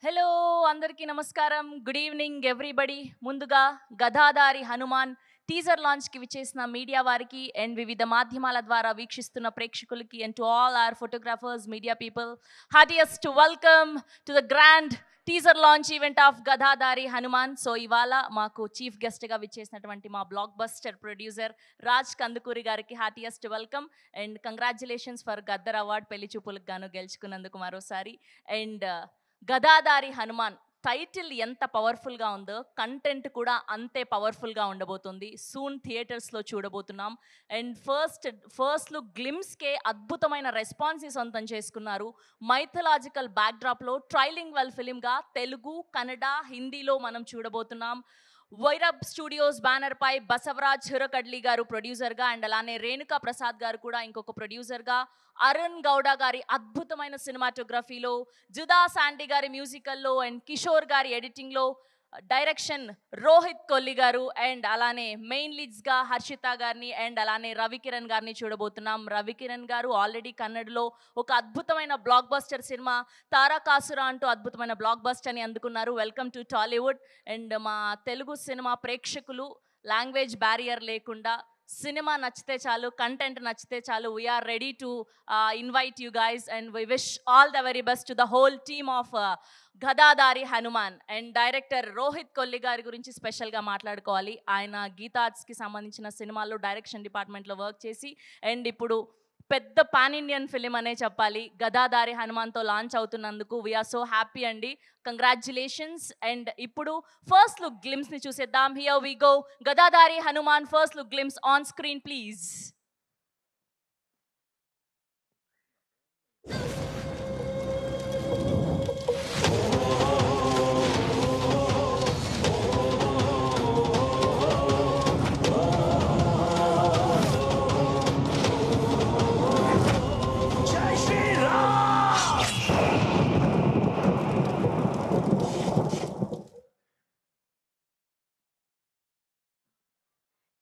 Hello అందరికీ నమస్కారం. Good evening everybody. ముందుగా గదాధారి హనుమాన్ టీజర్ లాంచ్కి విచ్చేసిన మీడియా వారికి అండ్ వివిధ మాధ్యమాల ద్వారా వీక్షిస్తున్న ప్రేక్షకులకి and to all our photographers, media people, heartiest welcome to the grand teaser launch event of Gadadhari Hanuman. So ఇవాళ మాకు చీఫ్ గెస్ట్గా విచ్చేసినటువంటి మా blockbuster producer Raj Kandukuri గారికి heartiest welcome and congratulations for Gaddar award పెళ్లి చూపులకు గాను గెలుచుకున్నందుకు మరోసారి. అండ్ గదాధారి హనుమాన్ టైటిల్ ఎంత పవర్ఫుల్గా ఉందో కంటెంట్ కూడా అంతే పవర్ఫుల్గా ఉండబోతుంది. సూన్ థియేటర్స్లో చూడబోతున్నాం. అండ్ ఫస్ట్ లుక్ గ్లిమ్స్కే అద్భుతమైన రెస్పాన్స్ సొంతం చేసుకున్నారు. మైథలాజికల్ బ్యాక్డ్రాప్లో ట్రైలింగ్ వెల్ ఫిలింగా తెలుగు, కన్నడ, హిందీలో మనం చూడబోతున్నాం. వైరబ్ స్టూడియోస్ బ్యానర్ పై బసవరాజ్ హిరకడ్లి గారు ప్రొడ్యూసర్గా అండ్ అలానే రేణుకా ప్రసాద్ గారు కూడా ఇంకొక ప్రొడ్యూసర్గా, అరుణ్ గౌడ గారి అద్భుతమైన సినిమాటోగ్రఫీలో, జుదా శాండీ గారి మ్యూజికల్లో అండ్ కిషోర్ గారి ఎడిటింగ్లో, డైరెక్షన్ రోహిత్ కొల్లి గారు అండ్ అలానే మెయిన్ లీడ్స్గా హర్షిత గారిని అండ్ అలానే రవికిరణ్ గారిని చూడబోతున్నాం. రవికిరణ్ గారు ఆల్రెడీ కన్నడలో ఒక అద్భుతమైన బ్లాక్ బస్టర్ సినిమా తారకాసుర అంటూ అద్భుతమైన బ్లాక్ బస్టర్ని అందుకున్నారు. Welcome to Tollywood. అండ్ మా తెలుగు సినిమా ప్రేక్షకులు లాంగ్వేజ్ బ్యారియర్ లేకుండా సినిమా నచ్చితే చాలు, కంటెంట్ నచ్చితే చాలు, we're ready to invite you guys and we wish all the very best to the whole team of Gadadhari Hanuman. And director Rohit Kolli గారి గురించి స్పెషల్గా మాట్లాడుకోవాలి. ఆయన గీతార్ట్స్కి సంబంధించిన సినిమాల్లో డైరెక్షన్ డిపార్ట్మెంట్లో వర్క్ చేసి అండ్ ఇప్పుడు పెద్ద పాన్ ఇండియన్ ఫిలిం అనే చెప్పాలి గదాధారి హనుమాన్తో లాంచ్ అవుతున్నందుకు వీఆర్ సో హ్యాపీ అండి. కంగ్రాచులేషన్స్. అండ్ ఇప్పుడు ఫస్ట్ లుక్ గ్లిమ్స్ని చూసేద్దాం. Here we go. Gadadhari Hanuman first look glimpse on screen please.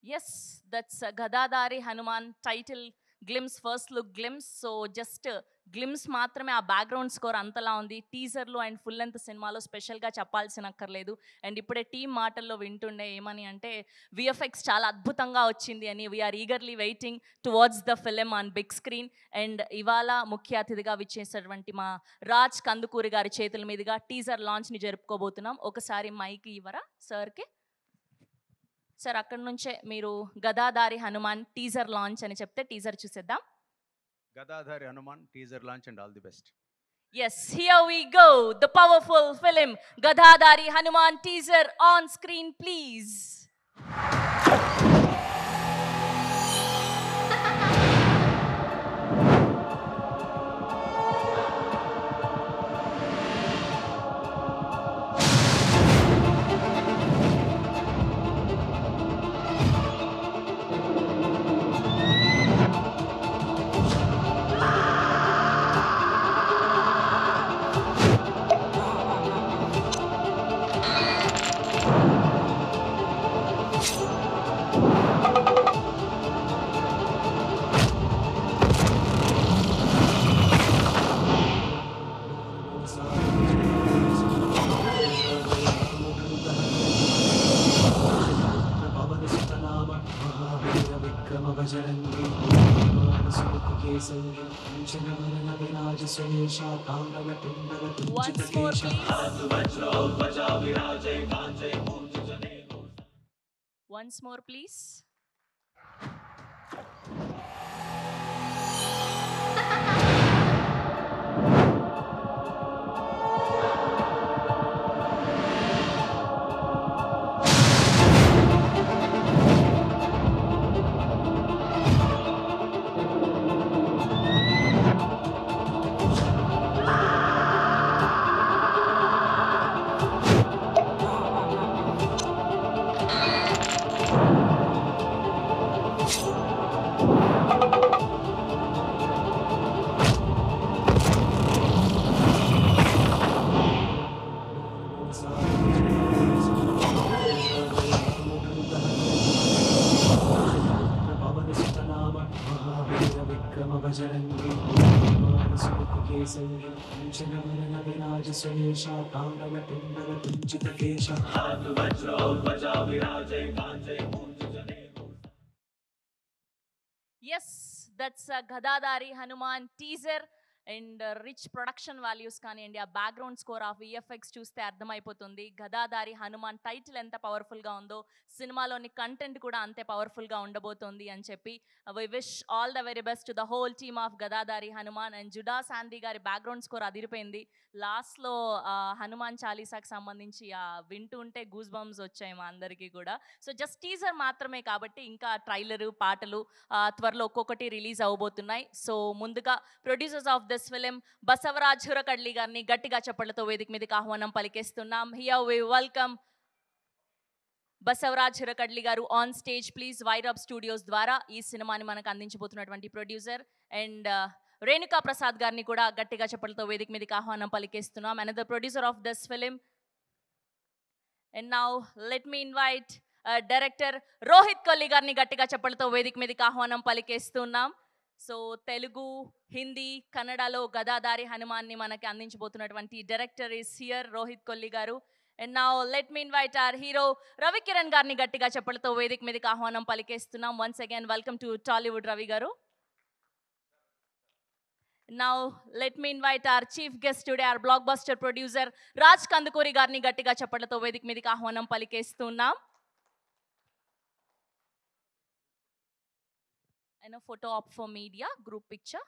Yes, that's Gadadhari Hanuman title glimpse, first look glimpse. So just glimpse మాత్రమే, ఆ బ్యాక్గ్రౌండ్ స్కోర్ అంతలా ఉంది. టీజర్లో అండ్ ఫుల్ లెంత్ సినిమాలో స్పెషల్గా చెప్పాల్సిన అక్కర్లేదు. అండ్ ఇప్పుడే టీం మాటల్లో వింటుండే ఏమని అంటే విఎఫ్ఎక్స్ చాలా అద్భుతంగా వచ్చింది అని. We're eagerly waiting towards the film on big screen. And ఇవాళ ముఖ్య అతిథిగా విచ్చేసినటువంటి మా రాజ్ కందుకూరి గారి చేతుల మీదుగా టీజర్ లాంచ్ని జరుపుకోబోతున్నాం. ఒకసారి మైక్ ఇవ్వరా సార్కి? సార్ అక్కడి నుంచే మీరు గదాధారి హనుమాన్ టీజర్ లాంచ్ అని చెప్తే టీజర్ చూసేద్దాం. Gadadhari Hanuman teaser launch and all the best. Yes, here we go. The powerful film Gadadhari Hanuman teaser on screen please. Once more please. Once more please. केसरी काञ्चनवरन विराज सुरेशा काङ्गलकुण्डल कुञ्चितकेश yes that's Gadadhari Hanuman teaser and rich production values కానివ్వండి, ఆ background score of VFX చూస్తే అర్థమైపోతుంది గదాదారి హనుమాన్ టైటిల్ ఎంత పవర్ఫుల్గా ఉందో సినిమాలోని కంటెంట్ కూడా అంతే పవర్ఫుల్గా ఉండబోతోంది అని చెప్పి we wish all the very best to the whole team of Gadadhari Hanuman. And Judah Shanti గారి బ్యాక్గ్రౌండ్ స్కోర్ అదిరిపోయింది. లాస్ట్లో హనుమాన్ చాలీసాకి సంబంధించి వింటూ ఉంటే గూస్ బంప్స్ వచ్చాయి మా అందరికీ కూడా. సో జస్ట్ టీజర్ మాత్రమే కాబట్టి ఇంకా ట్రైలరు, పాటలు త్వరలో ఒక్కొక్కటి రిలీజ్ అవబోతున్నాయి. సో ముందుగా producers of this film Basavaraj Hurakadli గారిని గట్టిగా చప్పట్లతో వేదిక మీదకి ఆహ్వానం పలికేస్తున్నాం. Here we welcome Basavaraj Hurakadli garu on stage please. Vairab studios ద్వారా ఈ సినిమాని మనకు అందించబోతున్నటువంటి ప్రొడ్యూసర్. అండ్ రేణుకా ప్రసాద్ గారిని కూడా గట్టిగా చప్పట్లతో వేదిక మీదకి ఆహ్వానం పలికేస్తున్నాం. Another producer of this film. And now let me invite director Rohit Kolli గారిని గట్టిగా చప్పట్లతో వేదిక మీదకి ఆహ్వానం పలికేస్తున్నాం. సో తెలుగు, హిందీ, కన్నడలో గదాదారి హనుమాన్ని మనకి అందించబోతున్నటువంటి director is here, Rohit Kolli garu. And now let me invite our hero Ravi Kiran గారిని గట్టిగా చప్పట్లతో వేదిక మీదకి ఆహ్వానం పలికేస్తున్నాం. Once again welcome to Tollywood Ravi garu. Now let me invite our chief guest today, our blockbuster producer Raj Kandukuri గారిని గట్టిగా చప్పట్లతో వేదిక మీదకి ఆహ్వానం పలికేస్తున్నాం. And a photo op for media group picture.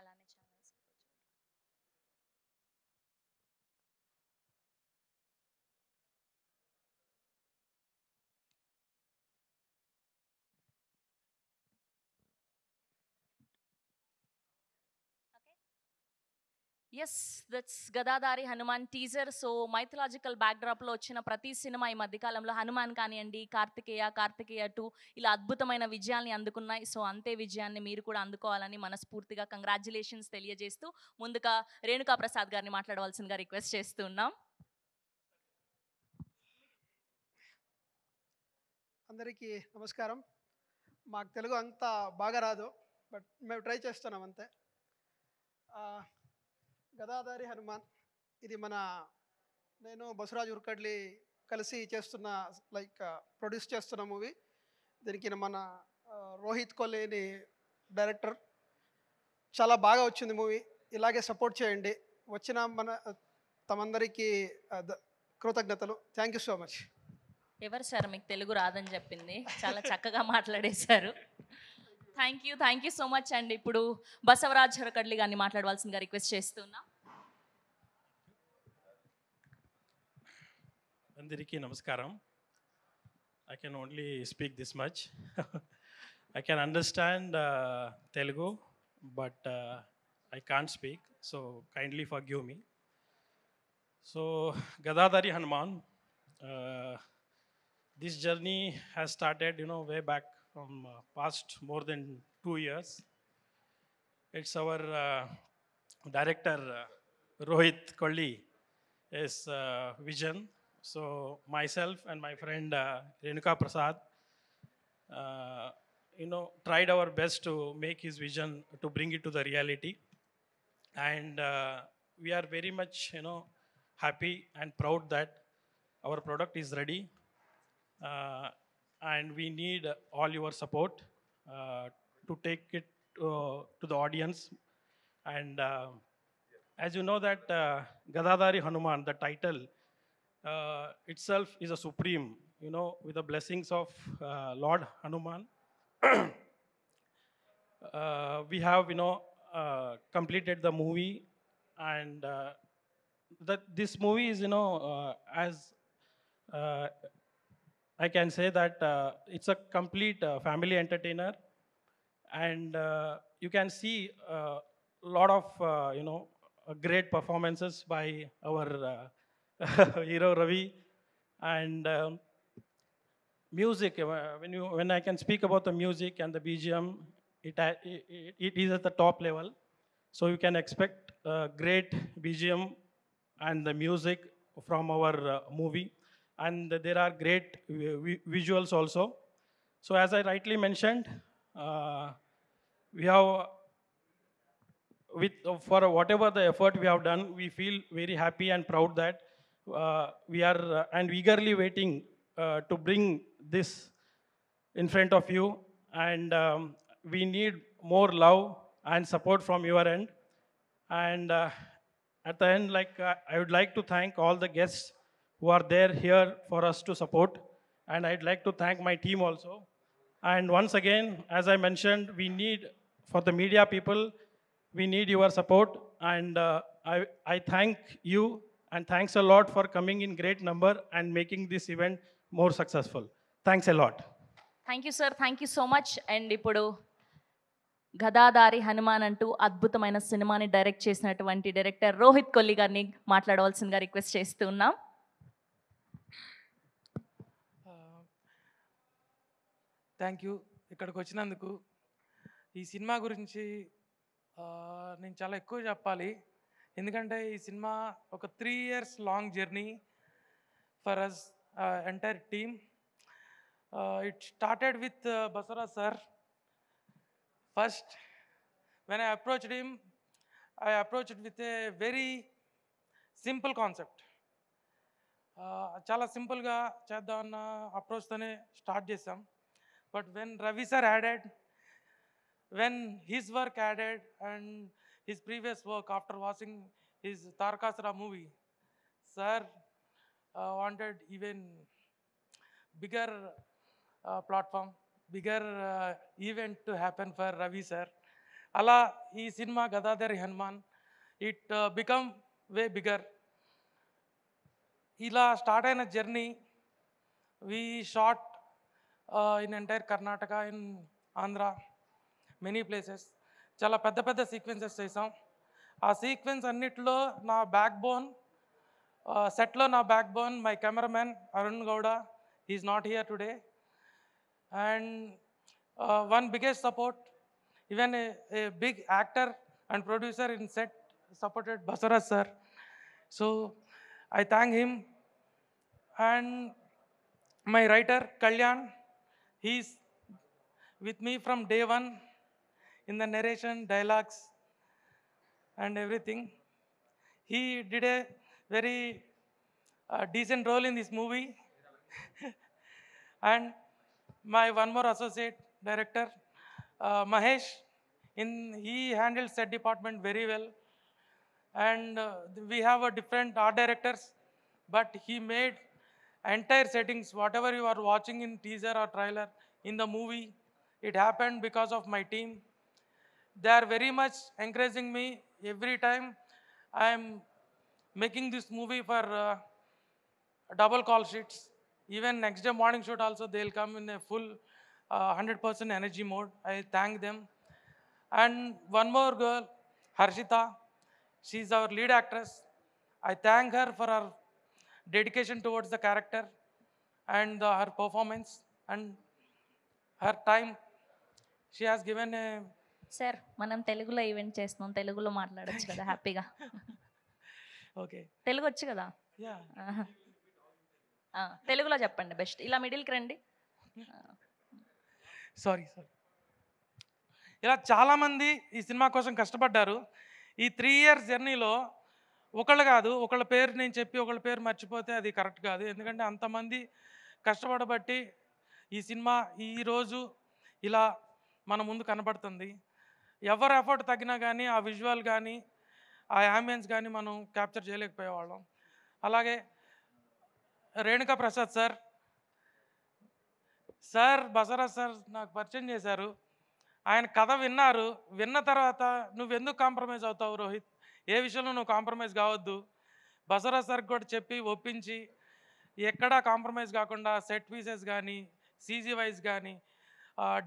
అలానే channels. Yes that's Gadadhari Hanuman teaser. So mythological బ్యాక్డ్రాప్లో వచ్చిన ప్రతి సినిమా ఈ మధ్యకాలంలో హనుమాన్ కానివ్వండి, కార్తికేయ 2 ఇలా అద్భుతమైన విజయాల్ని అందుకున్నాయి. సో అంతే విజయాన్ని మీరు కూడా అందుకోవాలని మనస్ఫూర్తిగా కంగ్రాచులేషన్స్ తెలియజేస్తూ ముందుగా రేణుకా ప్రసాద్ గారిని మాట్లాడవలసిందిగా రిక్వెస్ట్ చేస్తున్నాం. అందరికీ నమస్కారం. మాకు తెలుగు అంత బాగా రాదు, బట్ మేము ట్రై చేస్తున్నాం అంతే. గదాదారి హనుమాన్ ఇది నేను బసవరాజ్ హురకడ్లి కలిసి చేస్తున్న ప్రొడ్యూస్ చేస్తున్న మూవీ. దీనికి మన రోహిత్ కొల్లిని డైరెక్టర్. చాలా బాగా వచ్చింది మూవీ. ఇలాగే సపోర్ట్ చేయండి. వచ్చిన తమందరికీ కృతజ్ఞతలు. Thank you so much. ఎవరు సార్ మీకు తెలుగు రాదని చెప్పింది? చాలా చక్కగా మాట్లాడేశారు. థ్యాంక్ యూ సో మచ్ అండి. ఇప్పుడు బసవరాజ్ హురకడ్లి గారిని మాట్లాడవలసిందిగా రిక్వెస్ట్ చేస్తున్నా. అందరికీ నమస్కారం. I can only speak this much. I can understand Telugu, but I can't speak, so kindly forgive me. So Gadadari Hanuman, this journey has started way back from past more than 2 years. It's our director Rohit Kolli is vision. So myself and my friend Renuka Prasad tried our best to make his vision to bring it to the reality. And we are very much, happy and proud that our product is ready. Uh, and we need all your support to take it to the audience. And as you know that Gadadari Hanuman, the title itself is a supreme, with the blessings of Lord Hanuman. We have, completed the movie, and that this movie is, as uh, I can say that it's a complete family entertainer, and you can see a lot of, great performances by our hero Ravi, and music. When I can speak about the music and the BGM, it is at the top level. So you can expect great BGM and the music from our movie, and there are great visuals also. So as I rightly mentioned, we have with for whatever the effort we have done, we feel very happy and proud that we are and eagerly waiting to bring this in front of you. And we need more love and support from your end. And at the end, I would like to thank all the guests who are there here for us to support. And I'd like to thank my team also. And once again, as I mentioned, we need, for the media people, we need your support. And I thank you, and thanks a lot for coming in great number and making this event more successful. Thanks a lot. Thank you sir, thank you so much. And ఇప్పుడు గదాదారి హనుమాన్ అంటూ అద్భుతమైన సినిమాని direct చేసినటువంటి director Rohit Kolli గారిని మాట్లాడవలసిందిగా request చేస్తూ ఉన్నాం. Thank you ఇక్కడికి వచ్చినందుకు. ఈ సినిమా గురించి నేను చాలా ఎక్కువ చెప్పాలి, ఎందుకంటే ఈ సినిమా ఒక 3 years long journey for us entire team. It started with Basavaraj sir. First when I approached him, I approached with a very simple concept. చాలా సింపుల్గా చేద్దామన్న అప్రోచ్తోనే స్టార్ట్ చేసాం. But when Ravi sir added, when his work added and his previous work after watching his Tarakasura movie, sir wanted even bigger platform, bigger event to happen for Ravi sir. Ala ee cinema Gadadari Hanuman, it become way bigger. Ila start aina journey, we shot in entire Karnataka, in Andhra, many places. చాలా పెద్ద పెద్ద sequences చేసాం. ఆ sequence అన్నిట్లో నా backbone, సెట్లో నా backbone my cameraman Arun Gowda. Is not here today. And one biggest support, even a big actor and producer in set supported Basavaraj sir. So I thank him. And my writer Kalyan, he's with me from day one in the narration, dialogues and everything. He did a very decent role in this movie. And my one more associate director, Mahesh, he handled set department very well. And we have a different art directors, but he made entire settings, whatever you are watching in teaser or trailer in the movie, it happened because of my team. They are very much encouraging me every time I am making this movie for double call sheets. Even next day morning shoot also, they will come in a full 100% energy mode. I thank them. And one more girl, Harshita, she is our lead actress. I thank her for her dedication towards the character and her performance and her time. She has given a... sir, మనం తెలుగులో event చేస్తున్నాం, తెలుగులో మాట్లాడొచ్చు కదా హ్యాపీగా. Okay. Telugu వచ్చు కదా? Yeah. తెలుగులో చెప్పండి బెస్ట్. ఇలా మిడిల్కి రండి. Sorry. ఇలా చాలామంది ఈ సినిమా కోసం కష్టపడ్డారు. ఈ 3 ఇయర్స్ జర్నీలో ఒకళ్ళు కాదు, ఒకళ్ళ పేరు నేను చెప్పి ఒకళ్ళ పేరు మర్చిపోతే అది కరెక్ట్ కాదు. ఎందుకంటే అంతమంది కష్టపడబట్టి ఈ సినిమా ఈరోజు ఇలా మన ముందు కనబడుతుంది. ఎవరు ఎఫర్ట్ తగ్గినా కానీ ఆ విజువల్ కానీ ఆ యాంబియన్స్ కానీ మనం క్యాప్చర్ చేయలేకపోయేవాళ్ళం. అలాగే రేణుకా ప్రసాద్ సార్ బసవరాజ్ సార్ నాకు పరిచయం చేశారు. ఆయన కథ విన్నారు. విన్న తర్వాత నువ్వెందుకు కాంప్రమైజ్ అవుతావు రోహిత్, ఏ విషయంలో నువ్వు కాంప్రమైజ్ కావద్దు, బసవరాజ్ సార్కి కూడా చెప్పి ఒప్పించి ఎక్కడా కాంప్రమైజ్ కాకుండా సెట్ పీసెస్ కానీ సీజీ వైజ్ కానీ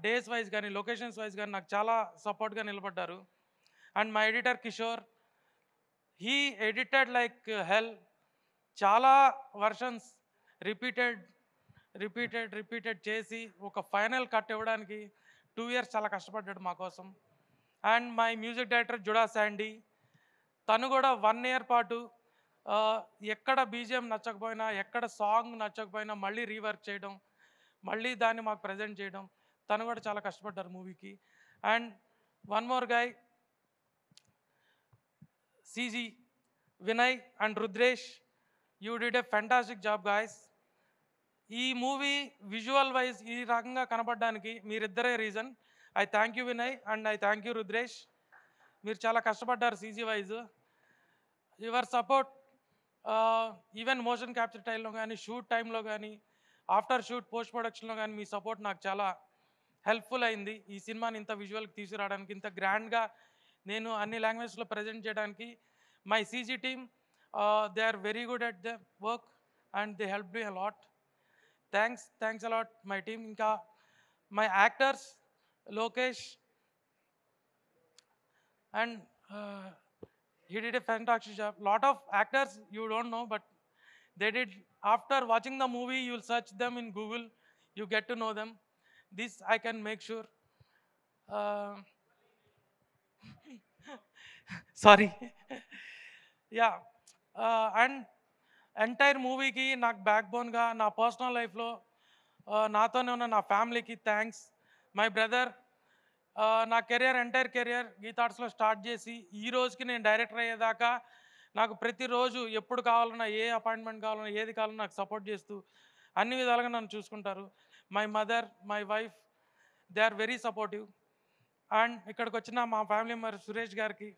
డేస్ వైజ్ కానీ లొకేషన్స్ వైజ్ కానీ నాకు చాలా సపోర్ట్గా నిలబడ్డారు. And my editor Kishore, he edited like హెల్. చాలా వర్షన్స్ రిపీటెడ్ చేసి ఒక ఫైనల్ కట్ ఇవ్వడానికి 2 ఇయర్స్ చాలా కష్టపడ్డాడు మా కోసం. And my music director Judah Sandy, తను కూడా 1 ఇయర్ పాటు ఎక్కడ బీజిఎం నచ్చకపోయినా ఎక్కడ సాంగ్ నచ్చకపోయినా మళ్ళీ రీవర్క్ చేయడం, మళ్ళీ దాన్ని మాకు ప్రజెంట్ చేయడం, తను కూడా చాలా కష్టపడ్డారు మూవీకి. And one more guy CG, Vinay and Rudresh, you did a fantastic job guys. ఈ మూవీ విజువల్ వైజ్ ఈ రకంగా కనపడడానికి మీరిద్దరే reason. I thank you Vinay and I thank you Rudresh. మీరు చాలా కష్టపడ్డారు CG wise. Your support even motion capture టైంలో కానీ షూట్ టైంలో కానీ ఆఫ్టర్ షూట్ పోస్ట్ ప్రొడక్షన్లో కానీ మీ సపోర్ట్ నాకు చాలా హెల్ప్ఫుల్ అయింది. ఈ సినిమాని ఇంత విజువల్కి తీసుకురావడానికి, ఇంత గ్రాండ్గా నేను అన్ని లాంగ్వేజ్లో ప్రజెంట్ చేయడానికి. My CG team, they are very good at the work and they help me a lot. Thanks a lot my team. ఇంకా my actors Lokesh and he did a fantastic job. Lot of actors you don't know, but they did. After watching the movie, you'll search them in Google, you get to know them. This I can make sure. Sorry. Yeah. And entire మూవీకి నాకు back బోన్గా నా personal లైఫ్లో నాతోనే ఉన్న నా ఫ్యామిలీకి thanks. My brother, నా entire career Gita ఆర్ట్స్లో start చేసి ఈ రోజుకి నేను డైరెక్టర్ అయ్యేదాకా నాకు ప్రతిరోజు ఎప్పుడు కావాలన్నా, ఏ అపాయింట్మెంట్ కావాలన్నా, ఏది కావాలన్నా నాకు సపోర్ట్ చేస్తూ అన్ని విధాలుగా నన్ను చూసుకుంటారు. My mother, my wife, they are very supportive. And ఇక్కడికి వచ్చిన మా ఫ్యామిలీ మెంబర్ సురేష్ గారికి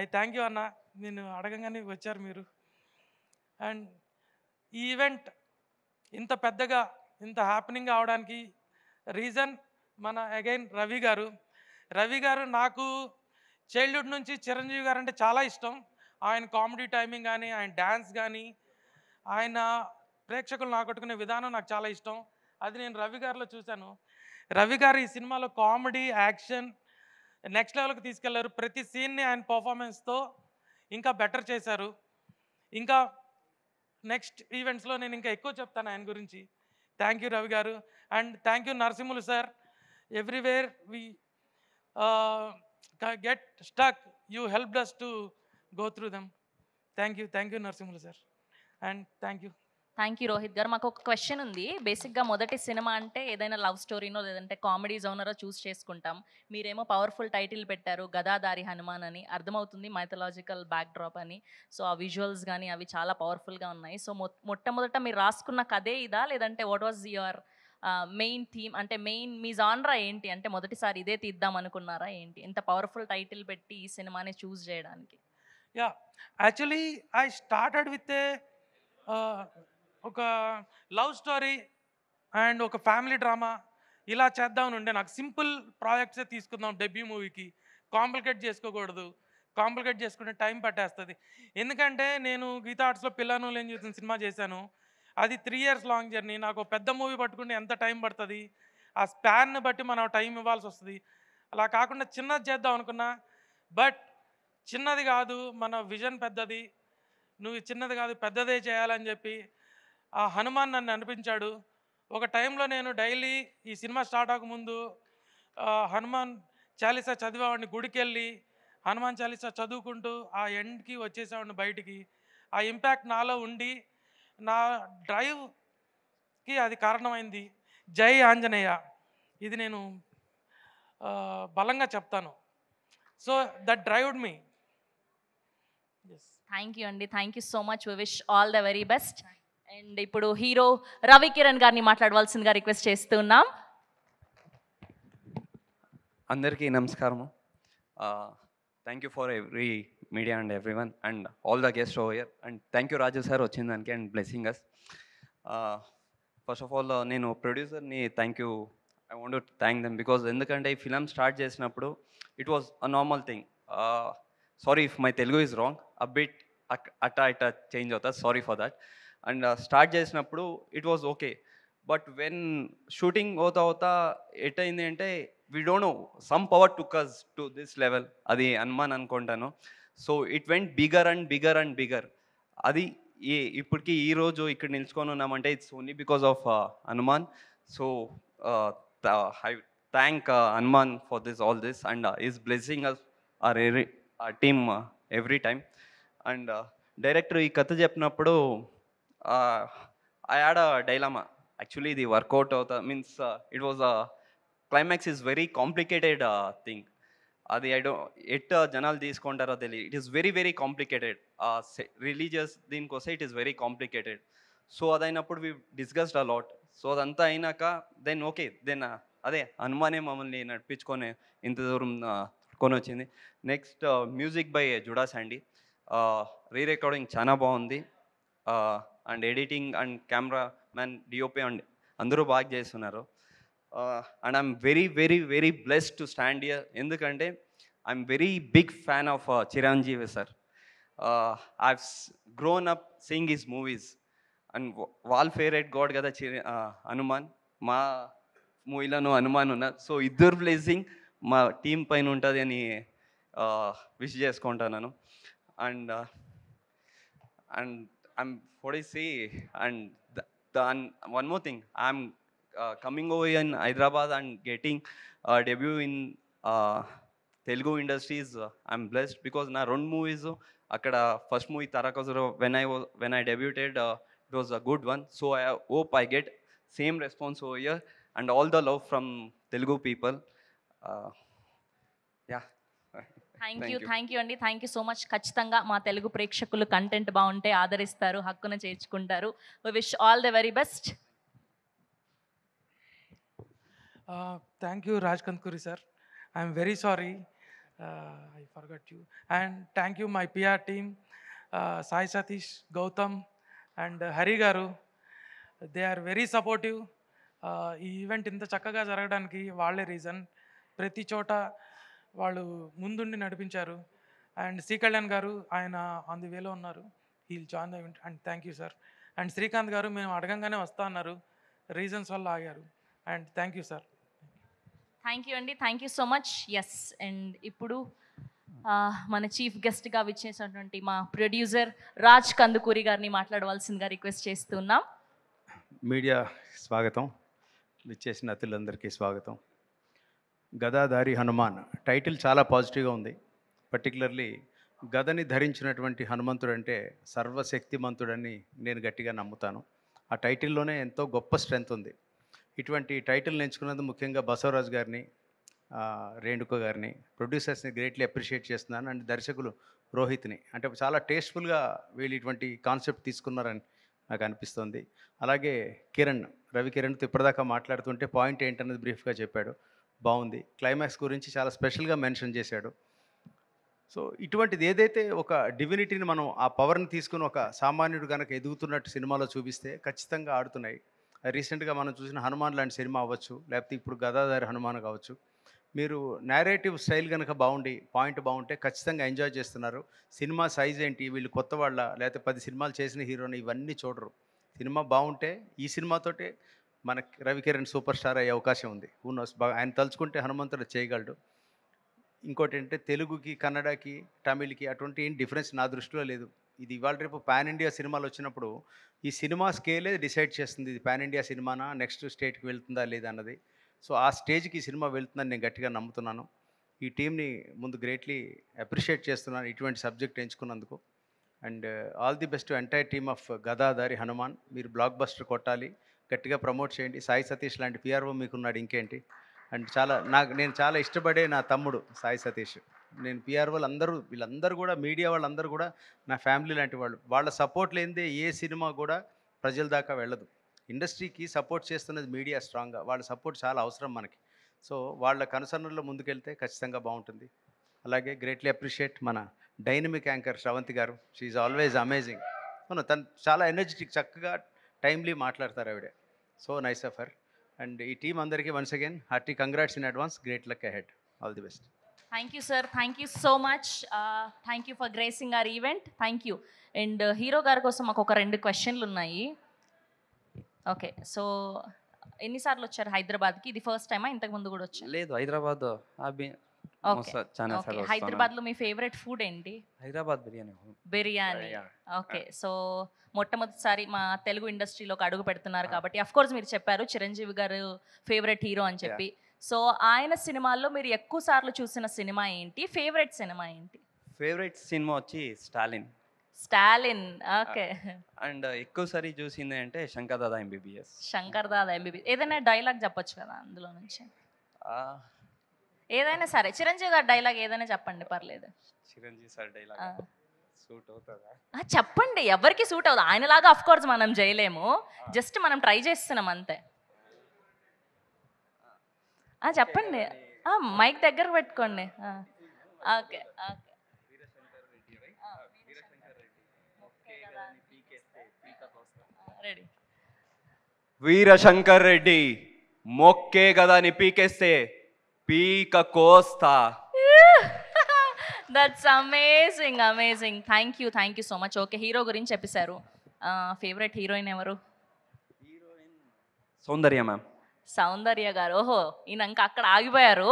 ఐ థ్యాంక్ యూ అన్న, నేను అడగంగానే వచ్చారు మీరు. అండ్ ఈ ఈవెంట్ ఇంత పెద్దగా ఇంత హ్యాపెనింగ్ అవడానికి రీజన్ మన అగైన్ రవి గారు నాకు చైల్డ్హుడ్ నుంచి చిరంజీవి గారు అంటే చాలా ఇష్టం. ఆయన కామెడీ టైమింగ్ కానీ, ఆయన డ్యాన్స్ కానీ, ఆయన ప్రేక్షకులను ఆకట్టుకునే విధానం నాకు చాలా ఇష్టం. అది నేను రవి గారిలో చూశాను. రవి గారు ఈ సినిమాలో కామెడీ, యాక్షన్ నెక్స్ట్ లెవెల్కి తీసుకెళ్లారు. ప్రతి సీన్ని ఆయన పర్ఫార్మెన్స్తో ఇంకా బెటర్ చేశారు. ఇంకా నెక్స్ట్ ఈవెంట్స్లో నేను ఇంకా ఎక్కువ చెప్తాను ఆయన గురించి. Thank you Ravi garu. And thank you Narasimhulu sir. Everywhere we get stuck, you helped us to go through them. Thank you Narasimhulu sir. And thank you Rohit గారు. మాకు ఒక క్వశ్చన్ ఉంది. బేసిక్గా మొదటి సినిమా అంటే ఏదైనా లవ్ స్టోరీనో లేదంటే కామెడీ జోనరో చూస్ చేసుకుంటాం. మీరేమో పవర్ఫుల్ టైటిల్ పెట్టారు గదాధారి హనుమాన్ అని. అర్థమవుతుంది మైథలాజికల్ బ్యాక్ డ్రాప్ అని. సో ఆ విజువల్స్ కానీ అవి చాలా పవర్ఫుల్గా ఉన్నాయి. సో మొట్టమొదట మీరు రాసుకున్న కథే ఇదా, లేదంటే what was your main theme, అంటే మెయిన్ మీ జాన్రా ఏంటి, అంటే మొదటిసారి ఇదే తీద్దాం అనుకున్నారా ఏంటి ఇంత పవర్ఫుల్ టైటిల్ పెట్టి ఈ సినిమాని చూస్ చేయడానికి? Yeah, actually I started with ఒక లవ్ స్టోరీ అండ్ ఒక ఫ్యామిలీ డ్రామా ఇలా చేద్దామని ఉండే. నాకు సింపుల్ ప్రాజెక్ట్సే తీసుకుందాం డెబ్యూ మూవీకి, కాంప్లికేట్ చేసుకోకూడదు. కాంప్లికేట్ చేసుకుంటే టైం పట్టేస్తుంది. ఎందుకంటే నేను గీతా ఆర్ట్స్లో పిల్లలు ఏం చేసిన సినిమా చేశాను. అది 3 ఇయర్స్ లాంగ్ జర్నీ. నాకు పెద్ద మూవీ పట్టుకుంటే ఎంత టైం పడుతుంది, ఆ స్పాన్ని బట్టి మనం టైం ఇవ్వాల్సి వస్తుంది. అలా కాకుండా చిన్నది చేద్దాం అనుకున్నా, బట్ చిన్నది కాదు, మన విజన్ పెద్దది, నువ్వు చిన్నది కాదు పెద్దదే చేయాలని చెప్పి ఆ హనుమాన్ నన్ను అనిపించాడు. ఒక టైంలో నేను డైలీ ఈ సినిమా స్టార్ట్ అవ్వకముందు హనుమాన్ చాలీసా చదివేవాడిని. గుడికి వెళ్ళి హనుమాన్ చాలీసా చదువుకుంటూ ఆ ఎండ్కి వచ్చేసేవాడిని బయటికి. ఆ ఇంపాక్ట్ నాలో ఉండి నా డ్రైవ్కి అది కారణమైంది. జై ఆంజనేయ, ఇది నేను బలంగా చెప్తాను. So that drived me. Yes. Thank you అండి, thank you so much. We wish all the very best. And ఇప్పుడు హీరో రవి కిరణ్ గారిని మాట్లాడవలసిందిగా రిక్వెస్ట్ చేస్తున్నాం. అందరికీ నమస్కారము. Thank you for every media and every one and all the guest over here. And thank you Raju sir వచ్చిన దానికి and blessing us. First of all నేను ప్రొడ్యూసర్ని thank you, I want to thank them because ఎందుకంటే ఈ film start చేసినప్పుడు it was a normal thing. Sorry if my Telugu is wrong, a bit అట్టా ఇట్టా change అవుతుంది, sorry for that. And start చేసినప్పుడు it was okay, but when shooting అవుతా అవుతా ఎట్టయింది అంటే we don't know some power took us to this level. అది హనుమాన్ అనుకుంటాను. So it went bigger and bigger and bigger. అది ఇప్పటికీ ఈరోజు ఇక్కడ నిల్చుకొని ఉన్నామంటే it's only because of Hanuman. So I thank Hanuman for this all this and is blessing us our team every time. And director ఈ కథ చెప్పినప్పుడు I had a dilemma. Actually ఇది వర్కౌట్ అవుతా means it was climax is very complicated thing. అది ఎట్ జనాలు తీసుకుంటారో తెలియదు. It is very very complicated. Religious దీనికోసం it is very complicated. So అదైనప్పుడు we discussed a lot. So అదంతా అయినాక దెన్ ఓకే, దెన్ అదే హనుమానే మమ్మల్ని నడిపించుకొని ఇంత దూరం కొని వచ్చింది. Next music by Judah Sandy. Re recording చాలా బాగుంది. And editing and camera man DOP and అందరూ బాగా చేస్తున్నారు. And I'm very very very blessed to stand here. ఎందుకంటే I'm very big fan of Chiranjeevi sir. I've grown up seeing his movies and వాళ్ళ favourite god కదా హనుమాన్. మా మూవీలోనూ హనుమాన్ ఉన్నారు. So ఇద్దరు blessing మా టీం పైన ఉంటుంది అని విష్ చేసుకుంటున్నాను. And I'm what I say, and one more thing, I'm coming over here in Hyderabad and getting debut in Telugu industries. I'm blessed because na రెండు movies akkada first movie Tarakasura when I debuted, it was a good one. So I hope I get same response over here and all the love from Telugu people. Yeah. Thank you అండి, thank you so much. ఖచ్చితంగా మా తెలుగు ప్రేక్షకులు content బాగుంటే ఆదరిస్తారు, హక్కున చేర్చుకుంటారు. We wish all the very best. Thank you Raj Kandukuri sir. I'm very sorry, I forgot you. And thank you my PR team, Sai Satish, Gautam and Hari garu. They are very supportive. ఈ event ఇంత చక్కగా జరగడానికి వాళ్ళే రీజన్. ప్రతి చోట వాళ్ళు ముందుండి నడిపించారు. అండ్ శ్రీ కళ్యాణ్ గారు, ఆయన ఆన్ ది వేలో ఉన్నారు. He'll join the event. And thank you sir. And Srikanth garu మేము అడగంగానే వస్తా అన్నారు, రీజన్స్ వల్ల ఆగారు. And thank you sir. Thank you అండి, thank you so much. Yes, and ఇప్పుడు మన చీఫ్ గెస్ట్గా విచ్చేసినటువంటి మా ప్రొడ్యూసర్ రాజ్ కందుకూరి గారిని మాట్లాడవలసిందిగా రిక్వెస్ట్ చేస్తున్నాం. మీడియా స్వాగతం, విచ్చేసిన అతిథులందరికీ స్వాగతం. గదాధారి హనుమాన్ టైటిల్ చాలా పాజిటివ్గా ఉంది. పర్టికులర్లీ గదని ధరించినటువంటి హనుమంతుడు అంటే సర్వశక్తిమంతుడని నేను గట్టిగా నమ్ముతాను. ఆ టైటిల్లోనే ఎంతో గొప్ప స్ట్రెంత్ ఉంది. ఇటువంటి టైటిల్ని ఎంచుకున్నది ముఖ్యంగా బసవరాజ్ గారిని, రేణుక గారిని, ప్రొడ్యూసర్స్ని గ్రేట్లీ అప్రిషియేట్ చేస్తున్నాను. అండ్ దర్శకులు రోహిత్ని, అంటే చాలా టేస్ట్ఫుల్గా వీళ్ళు ఇటువంటి కాన్సెప్ట్ తీసుకున్నారని నాకు అనిపిస్తుంది. అలాగే రవి కిరణ్తో ఇప్పటిదాకా మాట్లాడుతుంటే పాయింట్ ఏంటన్నది బ్రీఫ్గా చెప్పాడు, బాగుంది. క్లైమాక్స్ గురించి చాలా స్పెషల్గా మెన్షన్ చేశాడు. సో ఇటువంటిది ఏదైతే ఒక డివినిటీని మనం ఆ పవర్ని తీసుకుని ఒక సామాన్యుడు కనుక ఎదుగుతున్నట్టు సినిమాలో చూపిస్తే ఖచ్చితంగా ఆడుతున్నాయి. రీసెంట్గా మనం చూసిన హనుమాన్ లాంటి సినిమా అవ్వచ్చు, లేకపోతే ఇప్పుడు గదాధారి హనుమాన్ కావచ్చు. మీరు నేరేటివ్ స్టైల్ కనుక బాగుండి పాయింట్ బాగుంటే ఖచ్చితంగా ఎంజాయ్ చేస్తున్నారు. సినిమా సైజ్ ఏంటి, వీళ్ళు కొత్త వాళ్ళ లేకపోతే 10 సినిమాలు చేసిన హీరోని ఇవన్నీ చూడరు. సినిమా బాగుంటే ఈ సినిమాతోటే మన రవికిరణ్ సూపర్ స్టార్ అయ్యే అవకాశం ఉంది. నోస్, బాగా ఆయన తలుచుకుంటే హనుమంతుడు చేయగలడు. ఇంకోటి ఏంటంటే తెలుగుకి, కన్నడకి, తమిళ్కి అటువంటి ఏం డిఫరెన్స్ నా దృష్టిలో లేదు. ఇది ఇవాళ రేపు పాన్ ఇండియా సినిమాలు వచ్చినప్పుడు ఈ సినిమా స్కేలే డిసైడ్ చేస్తుంది ఇది పాన్ ఇండియా సినిమానా, నెక్స్ట్ స్టేట్కి వెళ్తుందా లేదా అన్నది. సో ఆ స్టేజ్కి ఈ సినిమా వెళ్తుందని నేను గట్టిగా నమ్ముతున్నాను. ఈ టీంని ముందు గ్రేట్లీ అప్రిషియేట్ చేస్తున్నాను ఇటువంటి సబ్జెక్ట్ ఎంచుకున్నందుకు. And all the best to entire team of Gadadhari Hanuman. మీరు బ్లాక్ బస్టర్ కొట్టాలి, గట్టిగా ప్రమోట్ చేయండి. సాయి సతీష్ లాంటి పిఆర్ఓ మీకున్నాడు, ఇంకేంటి. అండ్ నేను చాలా ఇష్టపడే నా తమ్ముడు సాయి సతీష్. నేను పిఆర్ వీళ్ళందరూ కూడా, మీడియా వాళ్ళందరూ కూడా నా ఫ్యామిలీ లాంటి వాళ్ళు. వాళ్ళ సపోర్ట్ లేనిదే ఏ సినిమా కూడా ప్రజల దాకా వెళ్ళదు. ఇండస్ట్రీకి సపోర్ట్ చేస్తున్నది మీడియా స్ట్రాంగ్గా. వాళ్ళ సపోర్ట్ చాలా అవసరం మనకి. సో వాళ్ళ కనుసన్నల్లో ముందుకెళ్తే ఖచ్చితంగా బాగుంటుంది. అలాగే గ్రేట్లీ అప్రిషియేట్ మన dynamic anchor Sravanthi garu. She's always amazing. తను చాలా ఎనర్జెటిక్, చక్కగా టైమ్లీ మాట్లాడతారు ఆవిడ. So nice of her. And ఈ టీం అందరికీ once again hearty congrats in advance. Great luck ahead. All the best. Thank you sir, thank you so much. Thank you for gracing our event. Thank you. And hero గారి కోసం మాకు ఒక 2 క్వశ్చన్లు ఉన్నాయి. Okay, so ఎన్నిసార్లు వచ్చారు హైదరాబాద్కి? ఇది ఫస్ట్ టైమా, ఇంతకు ముందు కూడా వచ్చారు? లేదు, హైదరాబాద్ ఓకే, ఓకే. హైదరాబాద్లో మీ ఫేవరెట్ ఫుడ్ ఏంటి? హైదరాబాద్ బిర్యానీ. బిర్యానీ. ఓకే, సో మొట్టమొదటిసారి మా తెలుగు ఇండస్ట్రీలోకి అడుగు పెడుతున్నారు కాబట్టి అఫ్ కోర్స్ మీరు చెప్పారు చిరంజీవి గారు ఫేవరెట్ హీరో అని చెప్పి. సో ఆయన సినిమాల్లో మీరు ఎక్కువ సార్లు చూసిన సినిమా ఏంటి? ఫేవరెట్ సినిమా ఏంటి? ఫేవరెట్ సినిమా వచ్చి స్టాలిన్. స్టాలిన్. ఓకే. అండ్ ఎక్కువసారి చూసింది అంటే శంకర్ దాదా ఎంబీబీఎస్. శంకర్ దాదా ఎంబీబీఎస్. ఏదైనా డైలాగ్ చెప్పొచ్చు కదా అందులో నుంచి? ఏదైనా సరే, చిరంజీవి గారి డైలాగ్ ఏదైనా చెప్పండి, పర్లేదు. చిరంజీవి సార్ డైలాగ్ సూట్ అవుతుందా? చెప్పండి, ఎవరికి సూట్ అవుతుంది. ఆయనలాగా అఫ్ కోర్స్ మనం చేయలేము, జస్ట్ మనం ట్రై చేస్తున్నాం అంతే. చెప్పండి, మైక్ దగ్గర పెట్టుకోండి. Okay, okay. Ready. Veerashankar Reddy మొక్కే గదాని పీకేస్తే పీక కోస్తా. That's amazing, amazing. Thank you so much. Okay, hero గురించి చెప్పేశారు. ఫేవరెట్ హీరోయిన్ ఎవరు? సౌందర్య మ్యామ్. సౌందర్య గారు. ఓహో, ఈయన ఇంకా అక్కడ ఆగిపోయారు.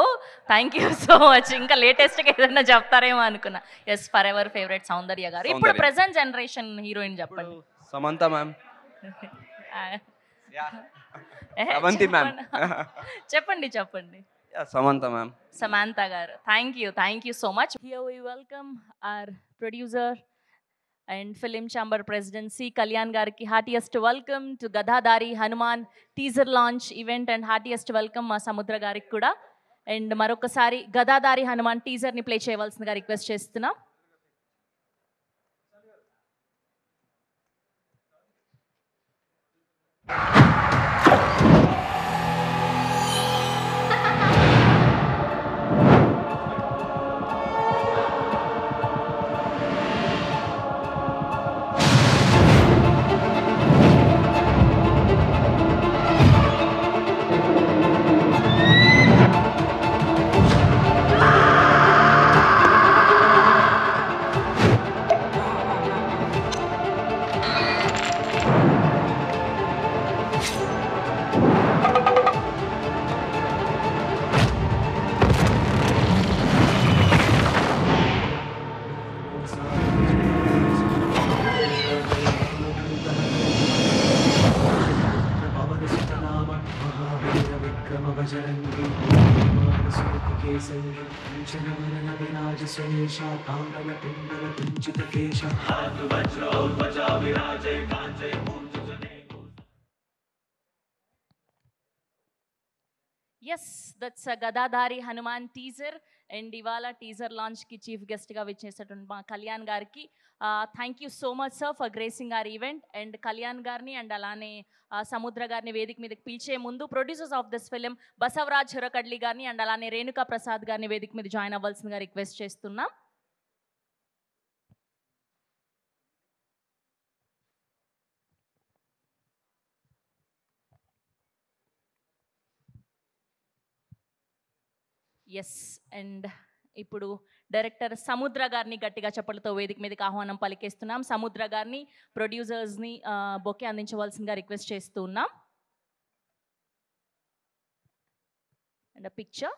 Thank you so much. ఇంకా లేటెస్ట్గా ఏదైనా చెప్తారేమో అనుకున్నా. Yes, for ever favourite Soundarya garu. ఇప్పుడు ప్రెసెంట్ జనరేషన్ హీరోయిన్ చెప్పండి. సమంత మ్యామ్. సమంతి మ్యామ్. చెప్పండి చెప్పండి. Samantha ma'am. Samantha garu. Thank you so much. Here we welcome our producer and Film Chamber President C. Kalyan gariki heartiest welcome to Gadadari Hanuman teaser launch event and heartiest welcome ma Samudra gariki kuda. And marokasari Gadadari Hanuman teaser ni play cheyavalsinదిగా request చేస్తున్నా. Yes, that's a Gadadari Hanuman teaser. And ఇవాళ teaser లాంచ్కి chief గెస్ట్గా విచ్చేసేటువంటి మా కళ్యాణ్ గారికి thank you so much sir for gracing our event. And Kalyan గారిని and అలానే సముద్ర గారిని వేదిక మీదకి పిలిచే ముందు producers of this film Basavaraj Hurakadli గారిని అండ్ అలానే రేణుకా ప్రసాద్ గారిని వేదిక మీద జాయిన్ అవ్వాల్సిందిగా రిక్వెస్ట్ చేస్తున్నాం. ఎస్, అండ్ ఇప్పుడు డైరెక్టర్ సముద్ర గారిని గట్టిగా చప్పలతో వేదిక మీదకి ఆహ్వానం పలికేస్తున్నాం. సముద్ర గారిని ప్రొడ్యూసర్స్ని బొకే అందించవలసిందిగా రిక్వెస్ట్ చేస్తూ ఉన్నాం. And picture.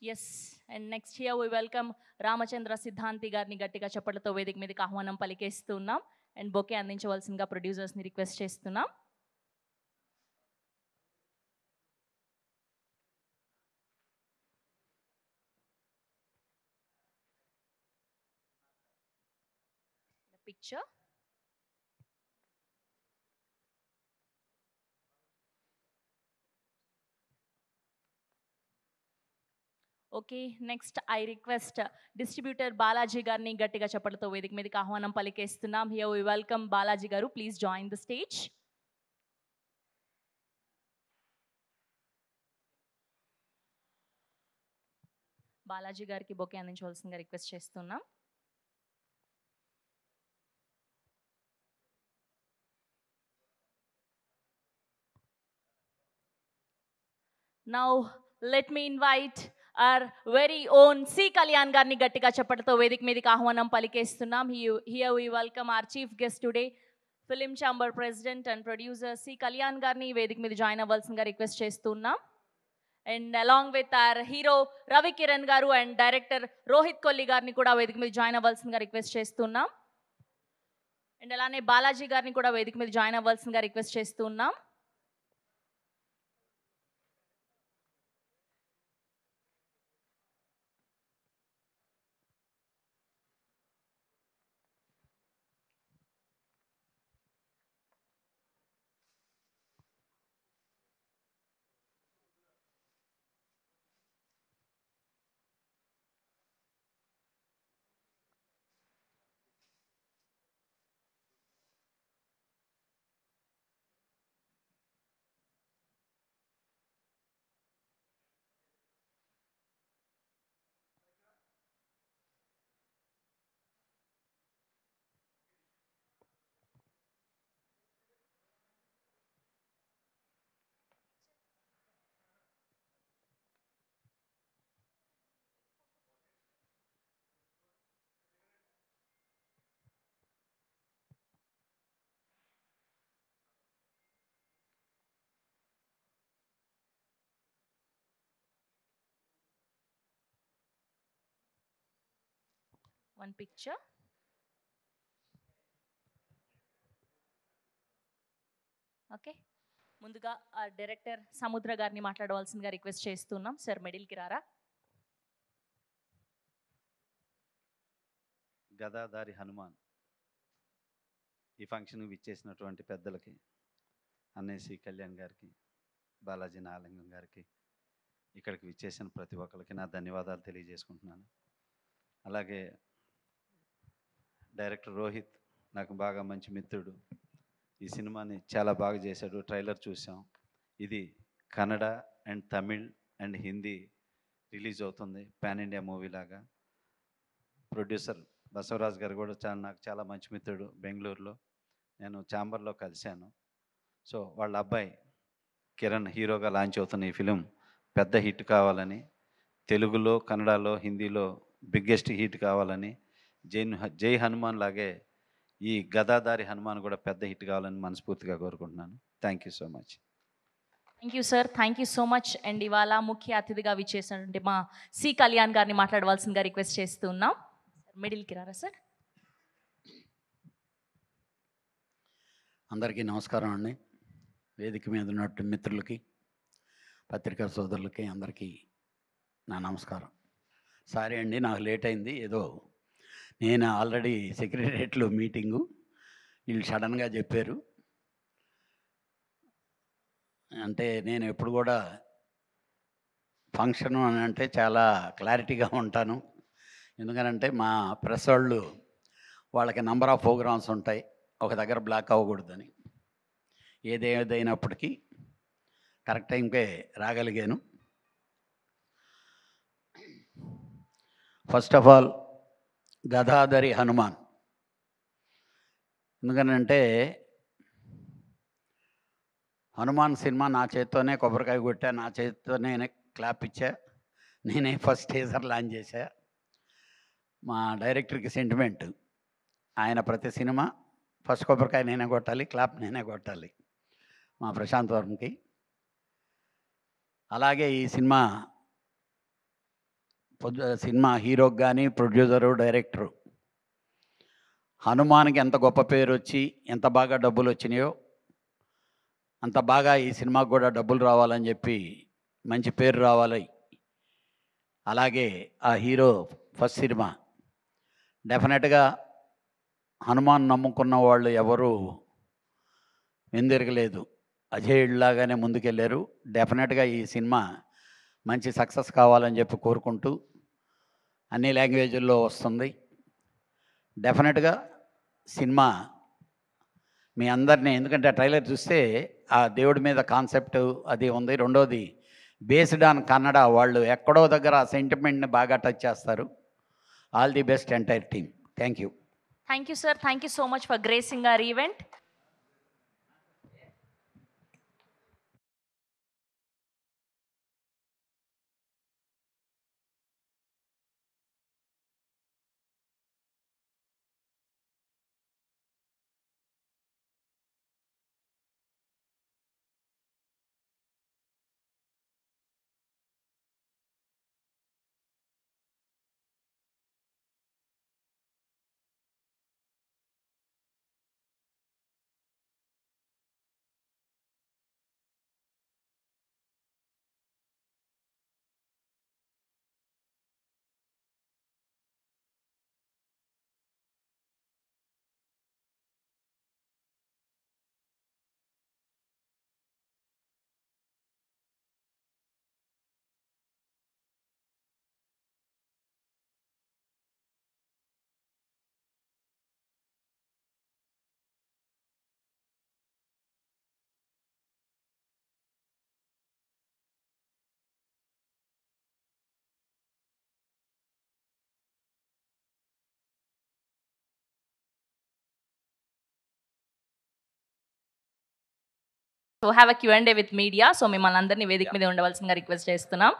Yes, and next here we welcome Ramachandra Siddhanti గారిని గట్టిగా చప్పట్లతో వేదిక మీదకి ఆహ్వానం పలికేస్తున్నాం. అండ్ బొకే అందించవలసిందిగా ప్రొడ్యూసర్స్ని రిక్వెస్ట్ చేస్తున్నాం. Picture. Okay, next I request distributor Balaji గారిని గట్టిగా చప్పట్లతో వేదిక మీదకి ఆహ్వానం పలికేస్తున్నాం. Here we welcome Balaji garu, please join the stage. Balaji గారికి బొకే అందించవలసిందిగా రిక్వెస్ట్ చేస్తున్నాం. Now let me invite our very own C. Kalyan గారిని గట్టిగా చప్పట్లతో వేదిక మీదకి ఆహ్వానం పలికేస్తున్నాం. Here we welcome our chief guest today, film chamber president and producer C Kalyan గారిని వేదిక మీద జాయిన్ అవ్వాల్సిందిగా రిక్వెస్ట్ చేస్తున్నాం. And along with our hero Ravi Kiran garu and director Rohit Kolli గారిని కూడా వేదిక మీద జాయిన్ అవ్వాల్సిందిగా రిక్వెస్ట్ చేస్తున్నాం. అండ్ అలానే బాలాజీ గారిని కూడా వేదిక మీద జాయిన్ అవ్వాల్సిందిగా రిక్వెస్ట్ చేస్తున్నాం. One picture. ఓకే, ముందుగా డైరెక్టర్ సముద్ర గారిని మాట్లాడవలసిందిగా రిక్వెస్ట్ చేస్తున్నాం. సార్ మిడిల్కి రారా. గదాదారి హనుమాన్ ఈ ఫంక్షన్కి విచ్చేసినటువంటి పెద్దలకి, అన్నయ్య సి కళ్యాణ్ గారికి, బాలాజీ నాగలింగం గారికి, ఇక్కడికి విచ్చేసిన ప్రతి ఒక్కరికి నా ధన్యవాదాలు తెలియజేసుకుంటున్నాను. అలాగే డైరెక్టర్ రోహిత్ నాకు బాగా మంచి మిత్రుడు. ఈ సినిమాని చాలా బాగా చేశాడు. ట్రైలర్ చూసాం. ఇది Kannada and Tamil and Hindi release అవుతుంది, పాన్ ఇండియా మూవీ లాగా. ప్రొడ్యూసర్ బసవరాజ్ గారు కూడా నాకు చాలా మంచి మిత్రుడు. బెంగళూరులో నేను ఛాంబర్లో కలిశాను. సో వాళ్ళ అబ్బాయి కిరణ్ హీరోగా లాంచ్ అవుతున్న ఈ ఫిలిం పెద్ద హిట్ కావాలని, తెలుగులో, కన్నడలో, హిందీలో బిగ్గెస్ట్ హిట్ కావాలని, జై హనుమాన్ లాగే ఈ గదాదారి హనుమాన్ కూడా పెద్ద హిట్ కావాలని మనస్ఫూర్తిగా కోరుకుంటున్నాను. Thank you so much. Thank you sir, thank you so much. And ఇవాళ ముఖ్య అతిథిగా విచ్చేసినటువంటి మా సి కళ్యాణ్ గారిని మాట్లాడవలసిందిగా రిక్వెస్ట్ చేస్తున్నాం. మిడిల్కి రారా సార్. అందరికీ నమస్కారం అండి. వేదిక మీద ఉన్నట్టు మిత్రులకి, పత్రికా సోదరులకి అందరికీ నా నమస్కారం. సారీ అండి, నాకు లేట్ అయింది. ఏదో నేను ఆల్రెడీ సెక్రటరియట్లో మీటింగు, వీళ్ళు సడన్గా చెప్పారు. అంటే నేను ఎప్పుడు కూడా ఫంక్షన్ అని అంటే చాలా క్లారిటీగా ఉంటాను. ఎందుకనంటే మా ప్రెస్ వాళ్ళు వాళ్ళకి నంబర్ ఆఫ్ ప్రోగ్రామ్స్ ఉంటాయి, ఒక దగ్గర బ్లాక్ అవ్వకూడదని. ఏదైనప్పటికీ కరెక్ట్ టైంకే రాగలిగాను. First of all Gadadhari Hanuman. ఎందుకనంటే హనుమాన్ సినిమా నా చేత్తోనే కొబ్బరికాయ కొట్టా, నా చేతితోనే క్లాప్ ఇచ్చా, నేనే ఫస్ట్ టీజర్ లాంచ్ చేశా. మా డైరెక్టర్కి సెంటిమెంట్, ఆయన ప్రతి సినిమా ఫస్ట్ కొబ్బరికాయ నేనే కొట్టాలి, క్లాప్ నేనే కొట్టాలి, మా ప్రశాంత్ వర్మకి. అలాగే ఈ సినిమా హీరోకి కానీ, ప్రొడ్యూసరు, డైరెక్టరు హనుమాన్కి ఎంత గొప్ప పేరు వచ్చి ఎంత బాగా డబ్బులు వచ్చినాయో అంత బాగా ఈ సినిమాకి కూడా డబ్బులు రావాలని చెప్పి, మంచి పేరు రావాలి. అలాగే ఆ హీరో ఫస్ట్ సినిమా డెఫినెట్గా హనుమాన్ నమ్ముకున్న వాళ్ళు ఎవరు వెందిరగలేదు, అజేయుడిలాగానే ముందుకెళ్ళారు. డెఫినెట్గా ఈ సినిమా మంచి సక్సెస్ కావాలని చెప్పి కోరుకుంటూ అన్ని లాంగ్వేజుల్లో వస్తుంది. డెఫినెట్గా సినిమా మీ అందరినీ, ఎందుకంటే ఆ ట్రైలర్ చూస్తే ఆ దేవుడి మీద కాన్సెప్ట్ అది ఉంది. రెండోది బేస్డ్ ఆన్ కన్నడ, వాళ్ళు ఎక్కడో దగ్గర ఆ సెంటిమెంట్ని బాగా టచ్ చేస్తారు. All the best entire team. Thank you. Thank you, sir. Thank you so much for gracing our event. So have a Q&A with media. So మిమ్మల్ని అందరినీ వేదిక మీద ఉండవలసిందిగా రిక్వెస్ట్ చేస్తున్నాం.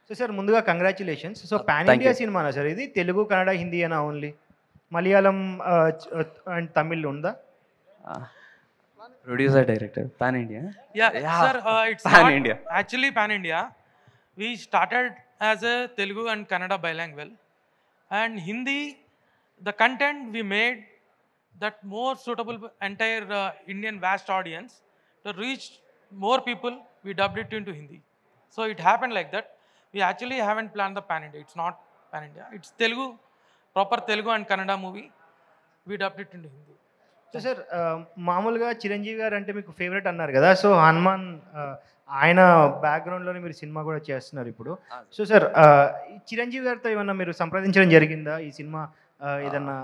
సో సార్ ముందుగా కంగ్రాచులేషన్స్. సో పాన్ ఇండియా సినిమానా sir ఇది? తెలుగు, కన్నడ, హిందీ అనా ఓన్లీ? మలయాళం అండ్ తమిళ్ ఉందా? Producer director, Pan India. Yeah, sir, it's Pan not India. actually Pan India. We started as a Telugu and Kannada bilingual, and Hindi, the content we made that more suitable for entire Indian vast audience to reach more people. We dubbed it into Hindi, so it happened like that. We actually haven't planned the Pan India. It's not Pan India. It's Telugu, proper Telugu and Kannada movie. We dubbed it into Hindi. So sir మామూలుగా చిరంజీవి గారు అంటే మీకు favourite అన్నారు కదా, so Hanuman ఆయన బ్యాక్గ్రౌండ్లోనే మీరు cinema కూడా చేస్తున్నారు ఇప్పుడు. సో సార్ చిరంజీవి గారితో ఏమన్నా మీరు సంప్రదించడం జరిగిందా ఈ సినిమా ఏదన్నా?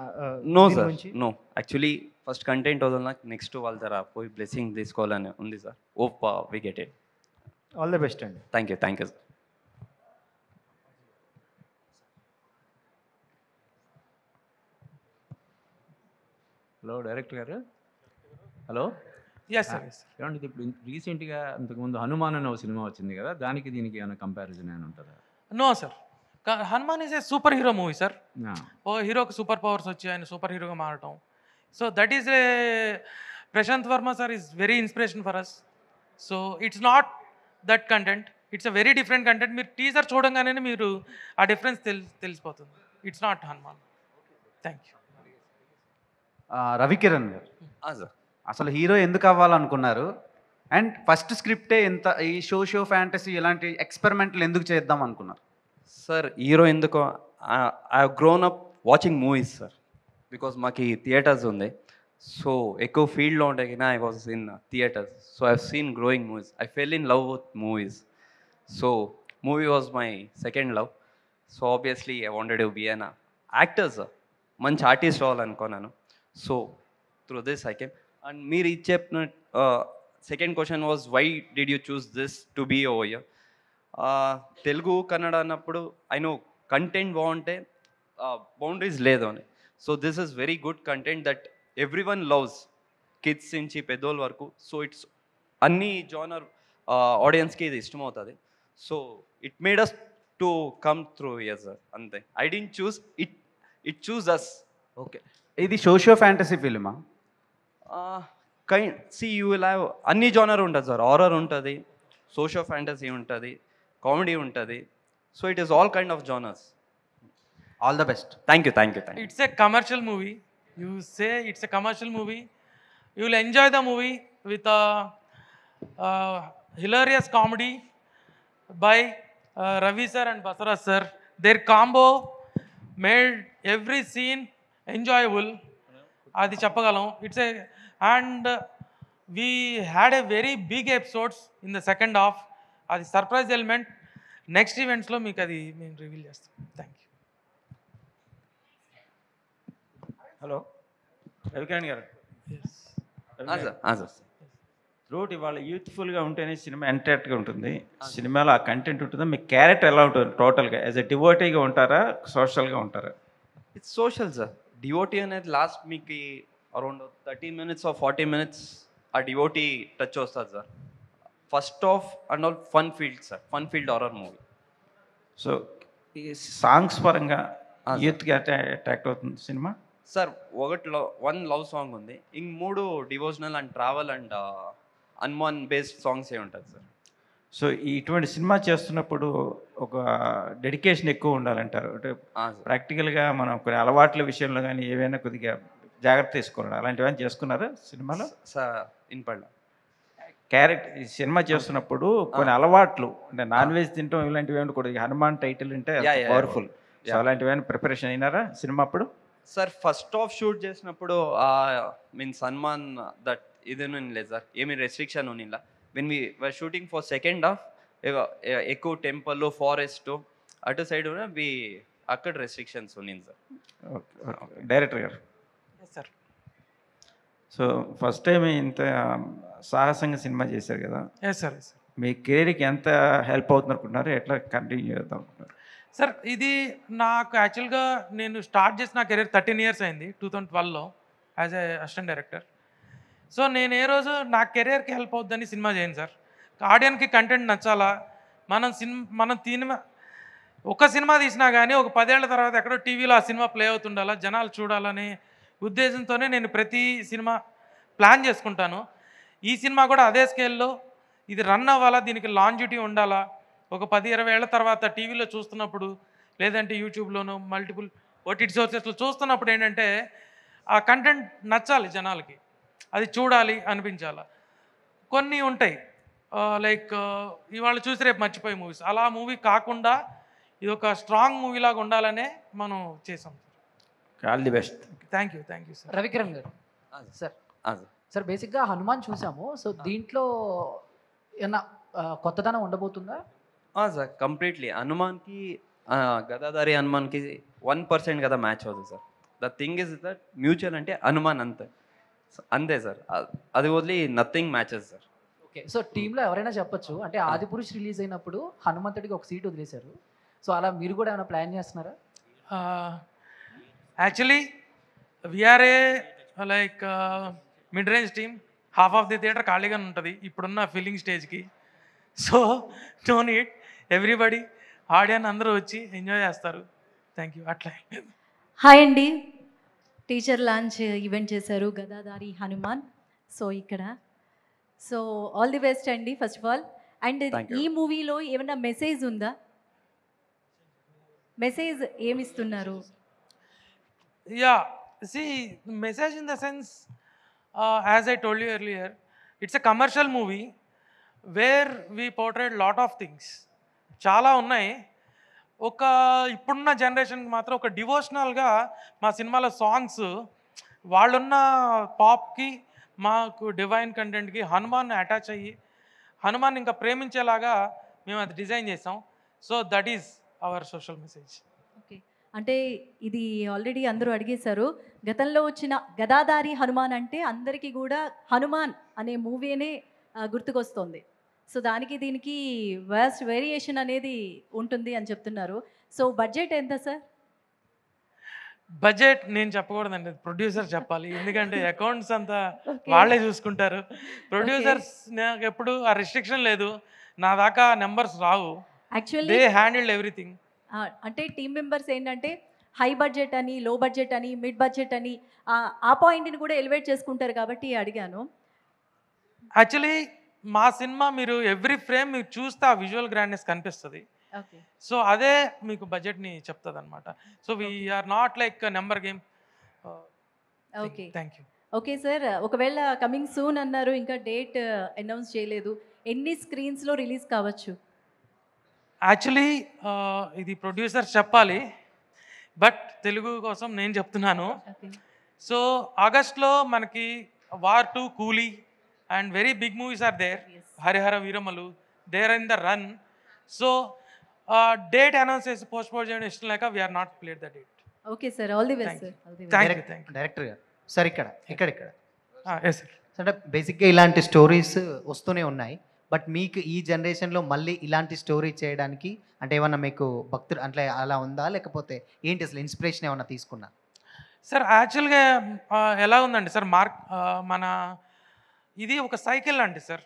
No sir, no. Actually first content వదలనా, నెక్స్ట్ వాళ్ళ దగ్గర పోయి బ్లెస్సింగ్ తీసుకోవాలని ఉంది sir. Hope we get it. All the best అండి. Thank you sir. Hello director garu. Hello. Yes sir. ఏమంటే ఇప్పుడు రీసెంట్గా అంతకుముందు హనుమాన్ అనే ఒక సినిమా వచ్చింది కదా, దానికి దీనికి ఏమైనా కంపారిజన్ ఏమైనా ఉంటుందా? No sir, Hanuman is a super hero movie sir. ఓ హీరోకి సూపర్ పవర్స్ వచ్చి ఆయన సూపర్ హీరోగా మారటం, so that is a Prashanth Varma sir is very inspiration for us. So it's not that content, it's a very different content. మీరు teaser చూడంగానే మీరు ఆ డిఫరెన్స్ తెలిసిపోతుంది. It's not Hanuman. Thank you. Ravikiran garu, అసలు హీరో ఎందుకు అవ్వాలనుకున్నారు? అండ్ ఫస్ట్ స్క్రిప్టే ఎంత ఈ షో ఫ్యాంటసీ ఇలాంటి ఎక్స్పెరిమెంట్లు ఎందుకు చేద్దాం అనుకున్నారు? సార్ హీరో ఎందుకు, I grown up watching movies sir, because మాకు థియేటర్స్ ఉంది. సో ఎక్కువ ఫీల్డ్లో ఉంటే కానీ I was in theatres. So I seen growing movies. I fell in love with movies. So movie was my second love. So obviously I wanted to be an actor sir, మంచి artist అవ్వాలనుకున్నాను. So through this I came. And మీరు ఇది చెప్పిన second question was why did you choose this to be over here? Telugu Kannada అన్నప్పుడు I know content బాగుంటే boundaries లేదు అని. So this is very good content that everyone loves, kids నుంచి పెద్దోళ్ళ వరకు. సో ఇట్స్ అన్ని జానర్ ఆడియన్స్కి ఇది ఇష్టమవుతుంది. So it made us to come through here sir, అంతే. I don't choose it, it chooses us. Okay. ఇది socio fantasy ఫిల్మా? యూ విల్ హ్యావ్ అన్ని జానర్ ఉంటుంది సార్. హారర్ ఉంటుంది, సోషియో ఫ్యాంటసీ ఉంటుంది, కామెడీ ఉంటుంది. So it is all kind of genres. All the best. Thank you. It's a commercial movie. You say it's a commercial movie. You will enjoy the movie with a hilarious comedy by Ravi sir and Basara sir. Their combo made every scene enjoyable. Adi cheppagalam. And we had a very big episodes in the second half. Adi surprise element. Next events lo meeku adi మేము reveal చేస్తాం. Thank you. Hello Ravikiran గారు. Throughout ఇవాళ యూత్ఫుల్గా ఉంటేనే cinema ఎంటర్టైన్గా ఉంటుంది. సినిమాలో ఆ content ఉంటుందా? మీ character ఎలా ఉంటుంది టోటల్గా? యాజ్ ఎ డివోటీగా ఉంటారా, సోషల్గా ఉంటారా? It's social sir. డివోటీ అనేది లాస్ట్ మీకు అరౌండ్ 30 minutes or 40 minutes ఆ డివోటీ టచ్ వస్తుంది sir. First of and all fun filled sir, fun filled horror movie. So ఈ సాంగ్స్ పరంగా యూత్కి అట్రాక్ట్ అవుతుంది cinema sir. One love song ఉంది, ఇంక 3 devotional and travel and Hanuman based songs ఏ ఉంటుంది సార్. సో ఇటువంటి సినిమా చేస్తున్నప్పుడు ఒక డెడికేషన్ ఎక్కువ ఉండాలంటారు. అంటే ప్రాక్టికల్గా మనం కొన్ని అలవాట్ల విషయంలో కానీ ఏవైనా కొద్దిగా జాగ్రత్త తీసుకోవాలి. అలాంటివన్నీ చేసుకున్నారా సినిమాలో? ఇన్పడ్డా క్యారెక్టర్ సినిమా చేస్తున్నప్పుడు కొన్ని అలవాట్లు అంటే నాన్ వెజ్ తింటాం ఇలాంటివి ఏమైనా కొద్దిగా హనుమాన్ టైటిల్ అంటే పవర్ఫుల్. సో అలాంటివి ఏమైనా ప్రిపరేషన్ అయినారా సినిమా అప్పుడు? సార్ ఫస్ట్ ఆఫ్ షూట్ చేసినప్పుడు మీన్స్ హనుమాన్ దట్ ఇదేను లేదు సార్, ఏమి రెస్ట్రిక్షన్ ఉన్నిలా. When we were shooting for second half ఎక్కువ టెంపుల్ ఫారెస్ట్ అటు సైడ్ వి అక్కడ రెస్ట్రిక్షన్స్ ఉన్నింది sir. Okay director garu. Sir so first time ఇంత సాహసంగా సినిమా చేశారు కదా. సార్ మీ కెరీర్కి ఎంత హెల్ప్ అవుతుంది అనుకుంటున్నారు? ఎట్లా కంటిన్యూ చేద్దాం అనుకుంటున్నారు? సార్ ఇది నాకు యాక్చువల్గా నేను స్టార్ట్ చేసిన నా కెరీర్ 13 years అయింది 2012లో as a assistant director. So నేను ఏ రోజు నా కెరీర్కి హెల్ప్ అవుతుందని సినిమా చేయను సార్. ఆడియన్స్కి కంటెంట్ నచ్చాలా, మనం ఒక సినిమా తీసినా కానీ ఒక 10 ఏళ్ల తర్వాత ఎక్కడో టీవీలో ఆ సినిమా ప్లే అవుతుండాలా, జనాలు చూడాలనే ఉద్దేశంతోనే నేను ప్రతి సినిమా ప్లాన్ చేసుకుంటాను. ఈ సినిమా కూడా అదే స్కేల్లో ఇది రన్ అవ్వాలా, దీనికి లాంజిటీ ఉండాలా. ఒక 10-20 ఏళ్ల తర్వాత టీవీలో చూస్తున్నప్పుడు లేదంటే యూట్యూబ్లోనూ మల్టిపుల్ ఓటీటీ సోర్సెస్లో చూస్తున్నప్పుడు ఏంటంటే ఆ కంటెంట్ నచ్చాలి జనాలకి, అది చూడాలి అనిపించాలి. కొన్ని ఉంటాయి లైక్ ఇవాళ చూసి రేపు మర్చిపోయే మూవీస్, అలా మూవీ కాకుండా ఇది ఒక స్ట్రాంగ్ మూవీలాగా ఉండాలనే మనం చేసాం. All the best. Thank you sir. Ravikiran గారు సార్ బేసిక్గా హనుమాన్ చూసాము. సో దీంట్లో ఏమన్నా కొత్తదనం ఉండబోతుందా? సార్ కంప్లీట్లీ హనుమాన్కి గదాధారి హనుమాన్కి 1% కదా మ్యాచ్ అవుతుంది sir. The thing is that mutual అంటే హనుమాన్ అంతే సార్, అది వదిలి nothing matches sir. Okay so టీంలో ఎవరైనా చెప్పొచ్చు అంటే ఆదిపురుష్ రిలీజ్ అయినప్పుడు హనుమంతుడికి ఒక సీట్ వదిలేశారు. సో అలా మీరు కూడా ఏమైనా ప్లాన్ చేస్తున్నారా? Actually we're a like mid range team. Half of the theatre ఖాళీగానే ఉంటుంది ఇప్పుడున్న ఫిల్లింగ్ స్టేజ్కి. So no need, everybody audience అందరూ వచ్చి ఎంజాయ్ చేస్తారు. Thank you. అట్లా హాయ్ అండి, టీచర్ లాంచ్ ఈవెంట్ చేశారు గదాధారి హనుమాన్. సో ఇక్కడ సో ఆల్ ది బెస్ట్ అండి ఫస్ట్ ఆఫ్ ఆల్. అండ్ ఈ మూవీలో ఏమైనా మెసేజ్ ఉందా? మెసేజ్ ఏమిస్తున్నారు? Yeah see message in the sense as I told you earlier, it's a commercial movie where we portray lot of things. చాలా ఉన్నాయి. ఇప్పుడున్న జనరేషన్కి మాత్రం ఒక డివోషనల్గా మా సినిమాలో సాంగ్స్ వాళ్ళున్న పాప్కి మాకు డివైన్ కంటెంట్కి హనుమాన్ అటాచ్ అయ్యి హనుమాన్ ఇంకా ప్రేమించేలాగా మేము అది డిజైన్ చేసాం. So that is our social message. Okay అంటే ఇది ఆల్రెడీ అందరూ అడిగేశారు. గతంలో వచ్చిన గదాధారి హనుమాన్ అంటే అందరికీ కూడా హనుమాన్ అనే మూవీనే గుర్తుకొస్తుంది. సో దానికి దీనికి వాస్ట్ వేరియేషన్ అనేది ఉంటుంది అని చెప్తున్నారు. సో బడ్జెట్ ఎంత సార్? బడ్జెట్ నేను చెప్పకూడదండి, ప్రొడ్యూసర్ చెప్పాలి. ఎందుకంటే అకౌంట్స్ అంతా వాళ్ళే చూసుకుంటారు. ప్రొడ్యూసర్స్ నాకు ఎప్పుడు ఆ రిస్ట్రిక్షన్ లేదు, నా దాకా numbers Rao. Actually they handled everything. అంటే టీమ్ మెంబర్స్ ఏంటంటే హై బడ్జెట్ అని, లో బడ్జెట్ అని, మిడ్ బడ్జెట్ అని ఆ పాయింట్ని కూడా ఎలివేట్ చేసుకుంటారు కాబట్టి అడిగాను. యాక్చువల్లీ మా సినిమా మీరు ఎవ్రీ ఫ్రేమ్ మీరు చూస్తే ఆ విజువల్ గ్రాండ్నెస్ కనిపిస్తుంది. ఓకే. సో అదే మీకు బడ్జెట్ని చెప్తుంది అనమాట. So we're not like number game. Okay. Thank you. Okay sir, ఒకవేళ కమింగ్ సూన్ అన్నారు, ఇంకా డేట్ అనౌన్స్ చేయలేదు, ఎన్ని స్క్రీన్స్లో రిలీజ్ కావచ్చు? యాక్చువల్లీ ఇది ప్రొడ్యూసర్ చెప్పాలి, బట్ తెలుగు కోసం నేను చెప్తున్నాను. సో ఆగస్ట్లో మనకి War 2, Coolie and very big movies are there. Harihara Veeramallu there in the run. So date announce చేసి పోస్ట్పోన్ చేయడం ఇష్టం లేక we're not played the date. Okay sir, all the best sir. Thank you. Director garu sir ఇక్కడ yes sir. అంటే బేసిక్గా ఇలాంటి stories వస్తూనే ఉన్నాయి, బట్ మీకు ఈ జనరేషన్లో మళ్ళీ ఇలాంటి స్టోరీ చేయడానికి అంటే ఏమన్నా మీకు భక్తులు అంటే అలా ఉందా, లేకపోతే ఏంటి అసలు ఇన్స్పిరేషన్ ఏమన్నా తీసుకున్నా? సార్ యాక్చువల్గా ఎలా ఉందండి సార్, మన ఇది ఒక సైకిల్ లాంటి సార్.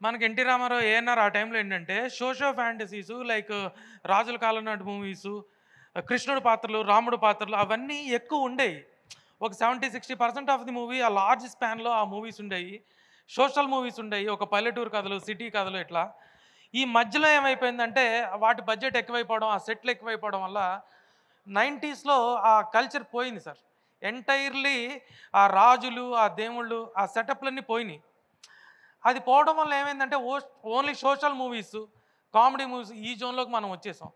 మనకి ఎన్టీ రామారావు ఏఎన్ఆర్ ఆ టైంలో ఏంటంటే సోషో ఫ్యాంటసీసు లైక్ రాజుల కాలం నాటి మూవీసు, కృష్ణుడు పాత్రలు, రాముడు పాత్రలు అవన్నీ ఎక్కువ ఉండేవి. ఒక 70-60% ఆఫ్ ది మూవీ ఆ లార్జ్ స్పాన్లో ఆ మూవీస్ ఉండేవి. సోషల్ మూవీస్ ఉండేవి, ఒక పల్లెటూరు కథలు, సిటీ కథలు ఇట్లా. ఈ మధ్యలో ఏమైపోయిందంటే వాటి బడ్జెట్ ఎక్కువైపోవడం, ఆ సెట్లు ఎక్కువైపోవడం వల్ల 90స్లో ఆ కల్చర్ పోయింది సార్. ఎంటైర్లీ ఆ రాజులు, ఆ దేవుళ్ళు, ఆ సెటప్లన్నీ పోయినాయి. అది పోవడం వల్ల ఏమైందంటే only social movies, comedy movies ఈ జోన్లోకి మనం వచ్చేసాం.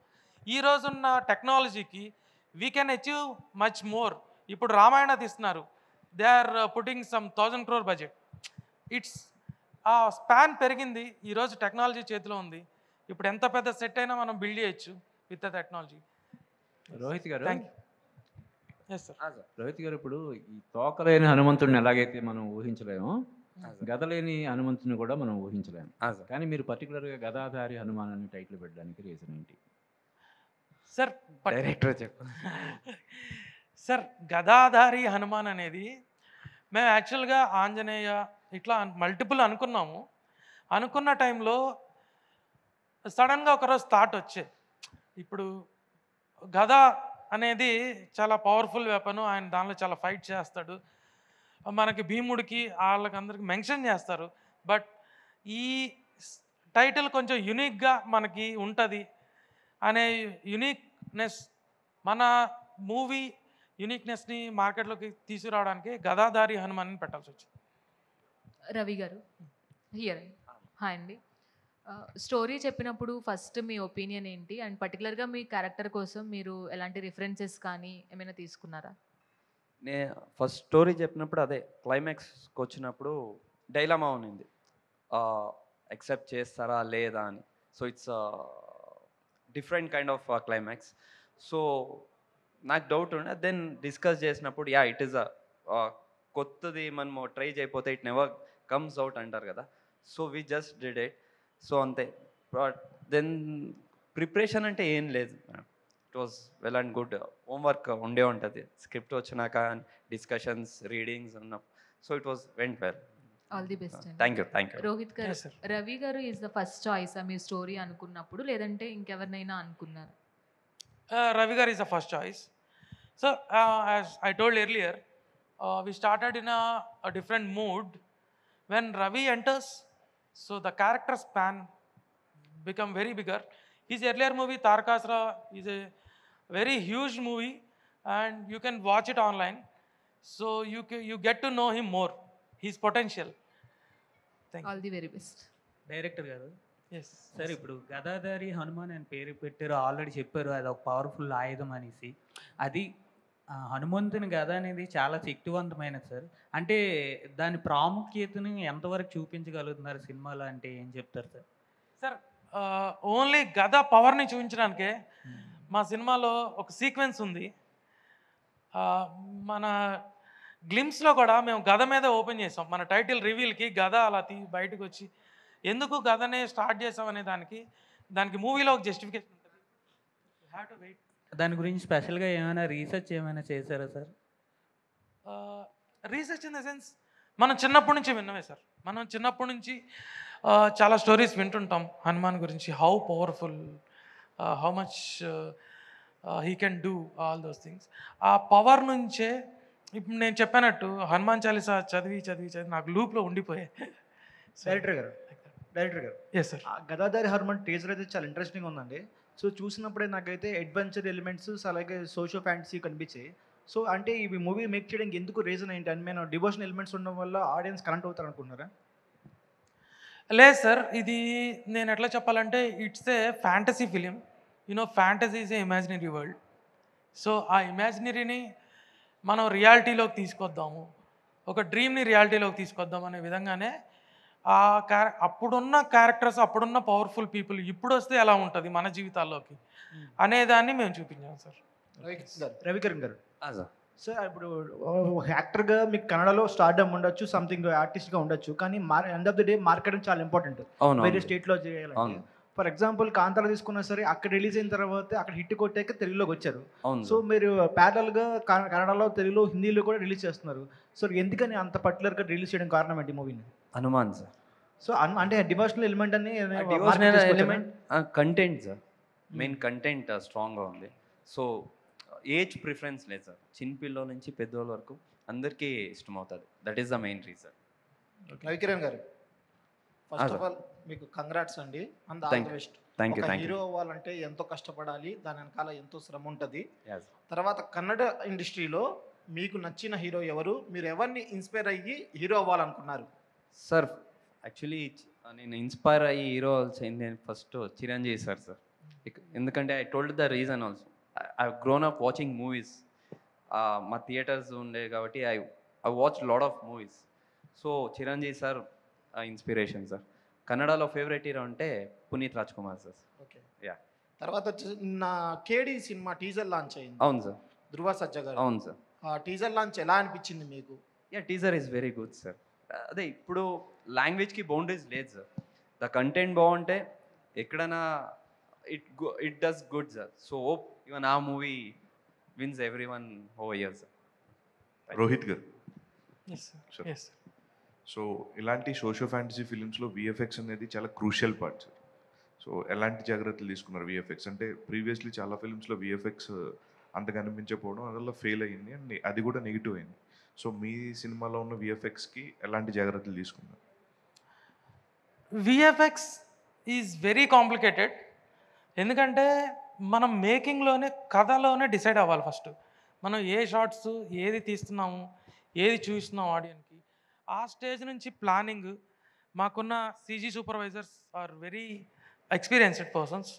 ఈ రోజున్న టెక్నాలజీకి we can achieve much more. ఇప్పుడు రామాయణ తీస్తున్నారు, they are putting some 1000 crore budget. It's ఆ స్పాన్ పెరిగింది, ఈరోజు టెక్నాలజీ చేతిలో ఉంది. ఇప్పుడు ఎంత పెద్ద సెట్ అయినా మనం బిల్డ్ చేయొచ్చు with the technology. Rohit garu, thank you. Yes sir. Rohit garu, ఇప్పుడు ఈ తోకలేని హనుమంతుడిని ఎలాగైతే మనం ఊహించలేమో, గదలేని హనుమంతుని కూడా మనం ఊహించలేము. కానీ మీరు పర్టికులర్గా గదాధారి హనుమాన్ అని టైటిల్ పెట్టడానికి రీజన్ ఏంటి? సార్ డైరెక్టర్ చెప్పు. సార్ గదాధారి హనుమాన్ అనేది మేము యాక్చువల్గా ఆంజనేయ ఇట్లా మల్టిపుల్ అనుకున్నాము. అనుకున్న టైంలో సడన్గా ఒకరోజు థాట్ వచ్చే, ఇప్పుడు గద అనేది చాలా పవర్ఫుల్ వెపన్, ఆయన దానిలో చాలా ఫైట్ చేస్తాడు, మనకి భీముడికి వాళ్ళకందరికి మెన్షన్ చేస్తారు. బట్ ఈ టైటిల్ కొంచెం యునిక్గా మనకి ఉంటుంది అనే యునిక్నెస్, మన మూవీ యునిక్నెస్ని మార్కెట్లోకి తీసుకురావడానికి గదాధారి హనుమాన్ అని పెట్టాల్సి వచ్చింది. రవి గారు హియర్. హాయ్ అండి. స్టోరీ చెప్పినప్పుడు ఫస్ట్ మీ ఒపీనియన్ ఏంటి, అండ్ పర్టికులర్గా మీ క్యారెక్టర్ కోసం మీరు ఎలాంటి రిఫరెన్సెస్ కానీ ఏమైనా తీసుకున్నారా? ఫస్ట్ స్టోరీ చెప్పినప్పుడు అదే క్లైమాక్స్కి వచ్చినప్పుడు డైలమా ఉన్నింది, యాక్సెప్ట్ చేస్తారా లేదా అని. So it's different kind of climax. So నాకు డౌట్ ఉండే, దెన్ డిస్కస్ చేసినప్పుడు యా ఇట్ ఈస్ కొత్తది మనము ట్రై చేయకపోతే ఇట్ నెవర్ కమ్స్ అవుట్ అంటారు కదా. So we just did it. So అంతే. బట్ దెన్ ప్రిపరేషన్ అంటే ఏం లేదు, it was well and good. Homework ఉండే ఉంటుంది స్క్రిప్ట్ వచ్చినాక, డిస్కషన్స్, రీడింగ్స్ ఉన్నాం. So it was went well. All the best. Thank you. Thank you. Rohit గారు, రవి గారు is the first choice me story అనుకున్నప్పుడు, లేదంటే ఇంకెవరినైనా అనుకున్నారు? Ravi Gar is the first choice. So as I told earlier, we started in a different mood. When Ravi enters, so the character span become very bigger. His earlier movie Tarakasura is a very huge movie, and you can watch it online. So you get to know him more, his potential. Thank you. All the very best. Director గారు, yes sir ఇప్పుడు గదాధారి హనుమాన్ అని పేరు పెట్టారు, already చెప్పారు అది ఒక powerful ఆయుధం అనేసి. అది హనుమంతుని గద అనేది చాలా శక్తివంతమైనది సార్. అంటే దాని ప్రాముఖ్యతని ఎంతవరకు చూపించగలుగుతున్నారు సినిమాలో, అంటే ఏం చెప్తారు సార్? సార్ ఓన్లీ గద పవర్ని చూపించడానికే మా సినిమాలో ఒక సీక్వెన్స్ ఉంది. మన గ్లిమ్స్లో కూడా మేము గద మీద ఓపెన్ చేసాం. మన టైటిల్ రివీల్కి గద అలా బయటకు వచ్చి ఎందుకు గదనే స్టార్ట్ చేసామనే దానికి మూవీలో ఒక జస్టిఫికేషన్ ఉంటుంది. Have to wait. దాని గురించి స్పెషల్గా ఏమైనా రీసెర్చ్ ఏమైనా చేశారా సార్? రీసెర్చ్ ఇన్ ద సెన్స్ మనం చిన్నప్పటి నుంచి విన్నవే సార్. మనం చిన్నప్పటి నుంచి చాలా స్టోరీస్ వింటుంటాం హనుమాన్ గురించి, how powerful, how much he can do all those things. ఆ పవర్ నుంచే ఇప్పుడు నేను చెప్పినట్టు హనుమాన్ చాలీసా చదివి చదివి చదివి నాకు లూప్లో ఉండిపోయాయి. డైరెక్టర్ గారు Yes, sir. గదాధారి హనుమాన్ టీజర్ అయితే చాలా ఇంట్రెస్టింగ్ ఉందండి. సో చూసినప్పుడే నాకైతే అడ్వెంచర్ ఎలిమెంట్స్ అలాగే సోషో ఫ్యాంటసీ కనిపించాయి. సో అంటే ఈ మూవీ మేక్ చేయడానికి ఎందుకు రీజన్ ఏంటి అని నేను డివోషన్ ఎలిమెంట్స్ ఉండడం వల్ల ఆడియన్స్ కనెక్ట్ అవుతారు అనుకుంటున్నారా? లేదు సార్, ఇది నేను ఎట్లా చెప్పాలంటే it's a fantasy film. Fantasy is a imaginary world. So ఆ ఇమాజినరీని మనం రియాలిటీలోకి తీసుకొద్దాము, ఒక డ్రీమ్ని రియాలిటీలోకి తీసుకొద్దాం అనే విధంగానే అప్పుడున్న క్యారెక్టర్స్, అప్పుడున్న పవర్ఫుల్ పీపుల్ ఇప్పుడు వస్తే ఎలా ఉంటుంది మన జీవితాల్లోకి అనేదాన్ని మేము చూపించాం సార్. రవికిరణ్ గారు సార్, ఇప్పుడు యాక్టర్గా మీకు కన్నడలో స్టార్డమ్ ఉండొచ్చు, సంథింగ్ ఆర్టిస్ట్గా ఉండొచ్చు, కానీ end of the day marketing చాలా ఇంపార్టెంట్. వేరే స్టేట్లో చేయాలంటే ఫర్ ఎగ్జాంపుల్ కాంతారా తీసుకున్నా సరే అక్కడ రిలీజ్ అయిన తర్వాత అక్కడ హిట్ కొట్టాక తెలుగులోకి వచ్చారు. సో మీరు ప్యారల్గా కన్నడలో, తెలుగులో, హిందీలో కూడా రిలీజ్ చేస్తున్నారు. సో ఎందుకని అంత పర్టికులర్గా రిలీజ్ చేయడం కారణం ఏంటి మూవీని? హనుమాన్ సార్. సో అంటే డివోషనల్ ఎలిమెంట్ అని devotional element content sir, main content స్ట్రాంగ్గా ఉంది. సో ఏజ్ ప్రిఫరెన్స్ లేదు సార్, చిన్నపిల్లల నుంచి పెద్దోళ్ళ వరకు అందరికీ ఇష్టం అవుతుంది. That is the main reason. Ravikiran గారు, ఫస్ట్ ఆఫ్ ఆల్ మీకు కంగ్రాట్స్ అండి. And all the best. Thank you. Hero అవ్వాలంటే ఎంతో కష్టపడాలి, దాని వెనకాల ఎంతో శ్రమ ఉంటుంది. తర్వాత కన్నడ ఇండస్ట్రీలో మీకు నచ్చిన హీరో ఎవరు? మీరు ఎవరిని ఇన్స్పైర్ అయ్యి హీరో అవ్వాలనుకున్నారు? సార్ యాక్చువల్లీ నేను ఇన్స్పైర్ అయ్యి హీరో అయింది ఫస్ట్ చిరంజీవి సార్. ఎందుకంటే I told the reason also, I grown up watching movies. మా థియేటర్స్ ఉండే కాబట్టి I watch lot of movies. So Chiranjeevi sir inspiration sir. కన్నడలో ఫేవరెట్ హీరో అంటే Puneeth Raj Kumar sir. Okay, yeah. తర్వాత నా కేడి సినిమా టీజర్ లాంచ్ అయింది. అవును సార్. ధృవ సజ్జ గారు. అవును సార్. ఆ టీజర్ లాంచ్ ఎలా అనిపించింది మీకు? Yeah, teaser is very good sir. అదే ఇప్పుడు లాంగ్వేజ్కి బౌండరీస్ లేదు సార్. ద కంటెంట్ బాగుంటే ఎక్కడైనా it does good sir. So hope even a movie wins everyone over year sir. Rohit garu, so ఇలాంటి సోషో ఫ్యాంటసీ ఫిలిమ్స్లో విఎఫ్ఎక్స్ అనేది చాలా క్రూషియల్ పార్ట్ సార్. సో ఎలాంటి జాగ్రత్తలు తీసుకున్నారు విఎఫ్ఎక్స్? అంటే ప్రీవియస్లీ చాలా ఫిలిమ్స్లో విఎఫ్ఎక్స్ అంత కనిపించకపోవడం అందులో ఫెయిల్ అయ్యింది, అండ్ అది కూడా నెగిటివ్ అయింది. సో మీ సినిమాలో ఉన్న విఎఫ్ఎక్స్కి ఎలాంటి జాగ్రత్తలు తీసుకున్నారు? VFX is very complicated. ఎందుకంటే మనం మేకింగ్లోనే, కథలోనే డిసైడ్ అవ్వాలి ఫస్ట్. మనం ఏ షార్ట్స్ ఏది తీస్తున్నాము, ఏది చూస్తున్నాం ఆడియన్కి, ఆ స్టేజ్ నుంచి ప్లానింగ్. మాకున్న CG supervisors are very experienced persons.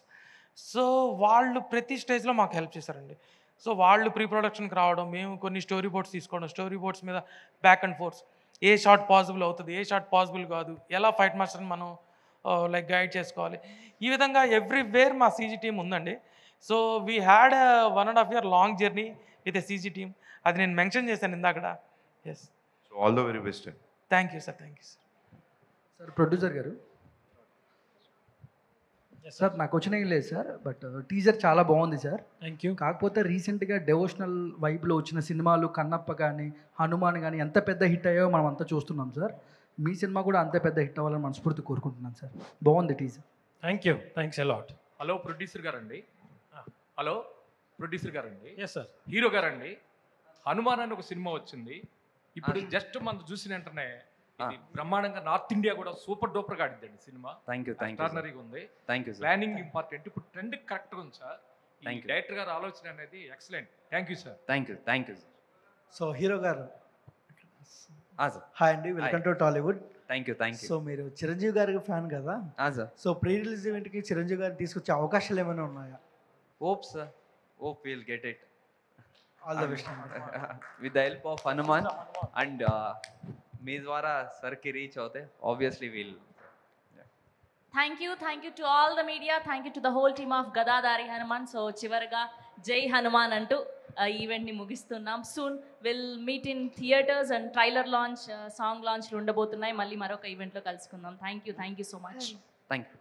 So వాళ్ళు ప్రతి స్టేజ్లో మాకు హెల్ప్ చేశారండి. సో వాళ్ళు ప్రీ ప్రొడక్షన్కి రావడం, మేము కొన్ని స్టోరీ బోర్డ్స్ తీసుకోవడం, స్టోరీ బోర్డ్స్ మీద back and force, A shot possible అవుతుంది, ఏ షాట్ పాసిబుల్ కాదు, ఎలా ఫైట్ మాస్టర్ని మనం లైక్ గైడ్ చేసుకోవాలి. ఈ విధంగా ఎవ్రీవేర్ మా సీజీ టీమ్ ఉందండి. So we had 1.5 year long journey with a CG team. అది నేను మెన్షన్ చేశాను ఇందాక. Yes. So all the very best. Thank you sir. Thank you sir. Sir producer గారు, సార్ నాకు వచ్చిన ఏం లేదు సార్, బట్ టీజర్ చాలా బాగుంది సార్. Thank you. కాకపోతే రీసెంట్గా డివోషనల్ వైబ్లో వచ్చిన సినిమాలు కన్నప్ప కానీ హనుమాన్ కానీ ఎంత పెద్ద హిట్ అయ్యో మనం అంతా చూస్తున్నాం సార్. మీ సినిమా కూడా అంతే పెద్ద హిట్ అవ్వాలని మనస్ఫూర్తి కోరుకుంటున్నాను సార్. బాగుంది teaser. Thank you. Thanks a lot. Hello producer గారండి. హలో ప్రొడ్యూసర్ గారండి. Yes sir. హీరో గారండి, హనుమాన్ అని ఒక సినిమా వచ్చింది. ఇప్పుడు జస్ట్ మనం చూసిన వెంటనే ఇది బ్రహ్మాండంగా నార్త్ ఇండియా కూడా సూపర్ డూపర్ గా ఆడిద్దండి సినిమా. Thank you. ఎక్స్ట్రార్డినరీగా ఉంది. Thank you. Planning important. ఇప్పుడు ట్రెండ్ కరెక్ట్గా ఉంది sir. Thank you. Director garu ఆలోచన అనేది excellent. Thank you sir. Thank you. Thank you sir. So hero garu, sir. Hi అండి, welcome to Tollywood. Thank you. Thank you. So మీరు చిరంజీవి గారికి ఫ్యాన్ కదా సార్? సో ప్రీ రిలీజ్ ఈవెంట్కి చిరంజీవి గారిని తీసుకొచ్చే అవకాశాలు ఏమైనా ఉన్నాయా? Hope sir, hope will get it. All the best. With the help of Hanuman and మీ ద్వారా సర్కి రీచ్ అవుతే obviously will. Thank you to all the media. Thank you to the whole team of Gadadhari Hanuman. So చివరిగా జై హనుమాన్ అంటూ ఈవెంట్ని ముగిస్తున్నాం. Soon will meet in theatres and trailer launch, song లాంచ్లు ఉండబోతున్నాయి. మళ్ళీ మరొక ఈవెంట్లో కలుసుకుందాం. Thank you so much. Thank you.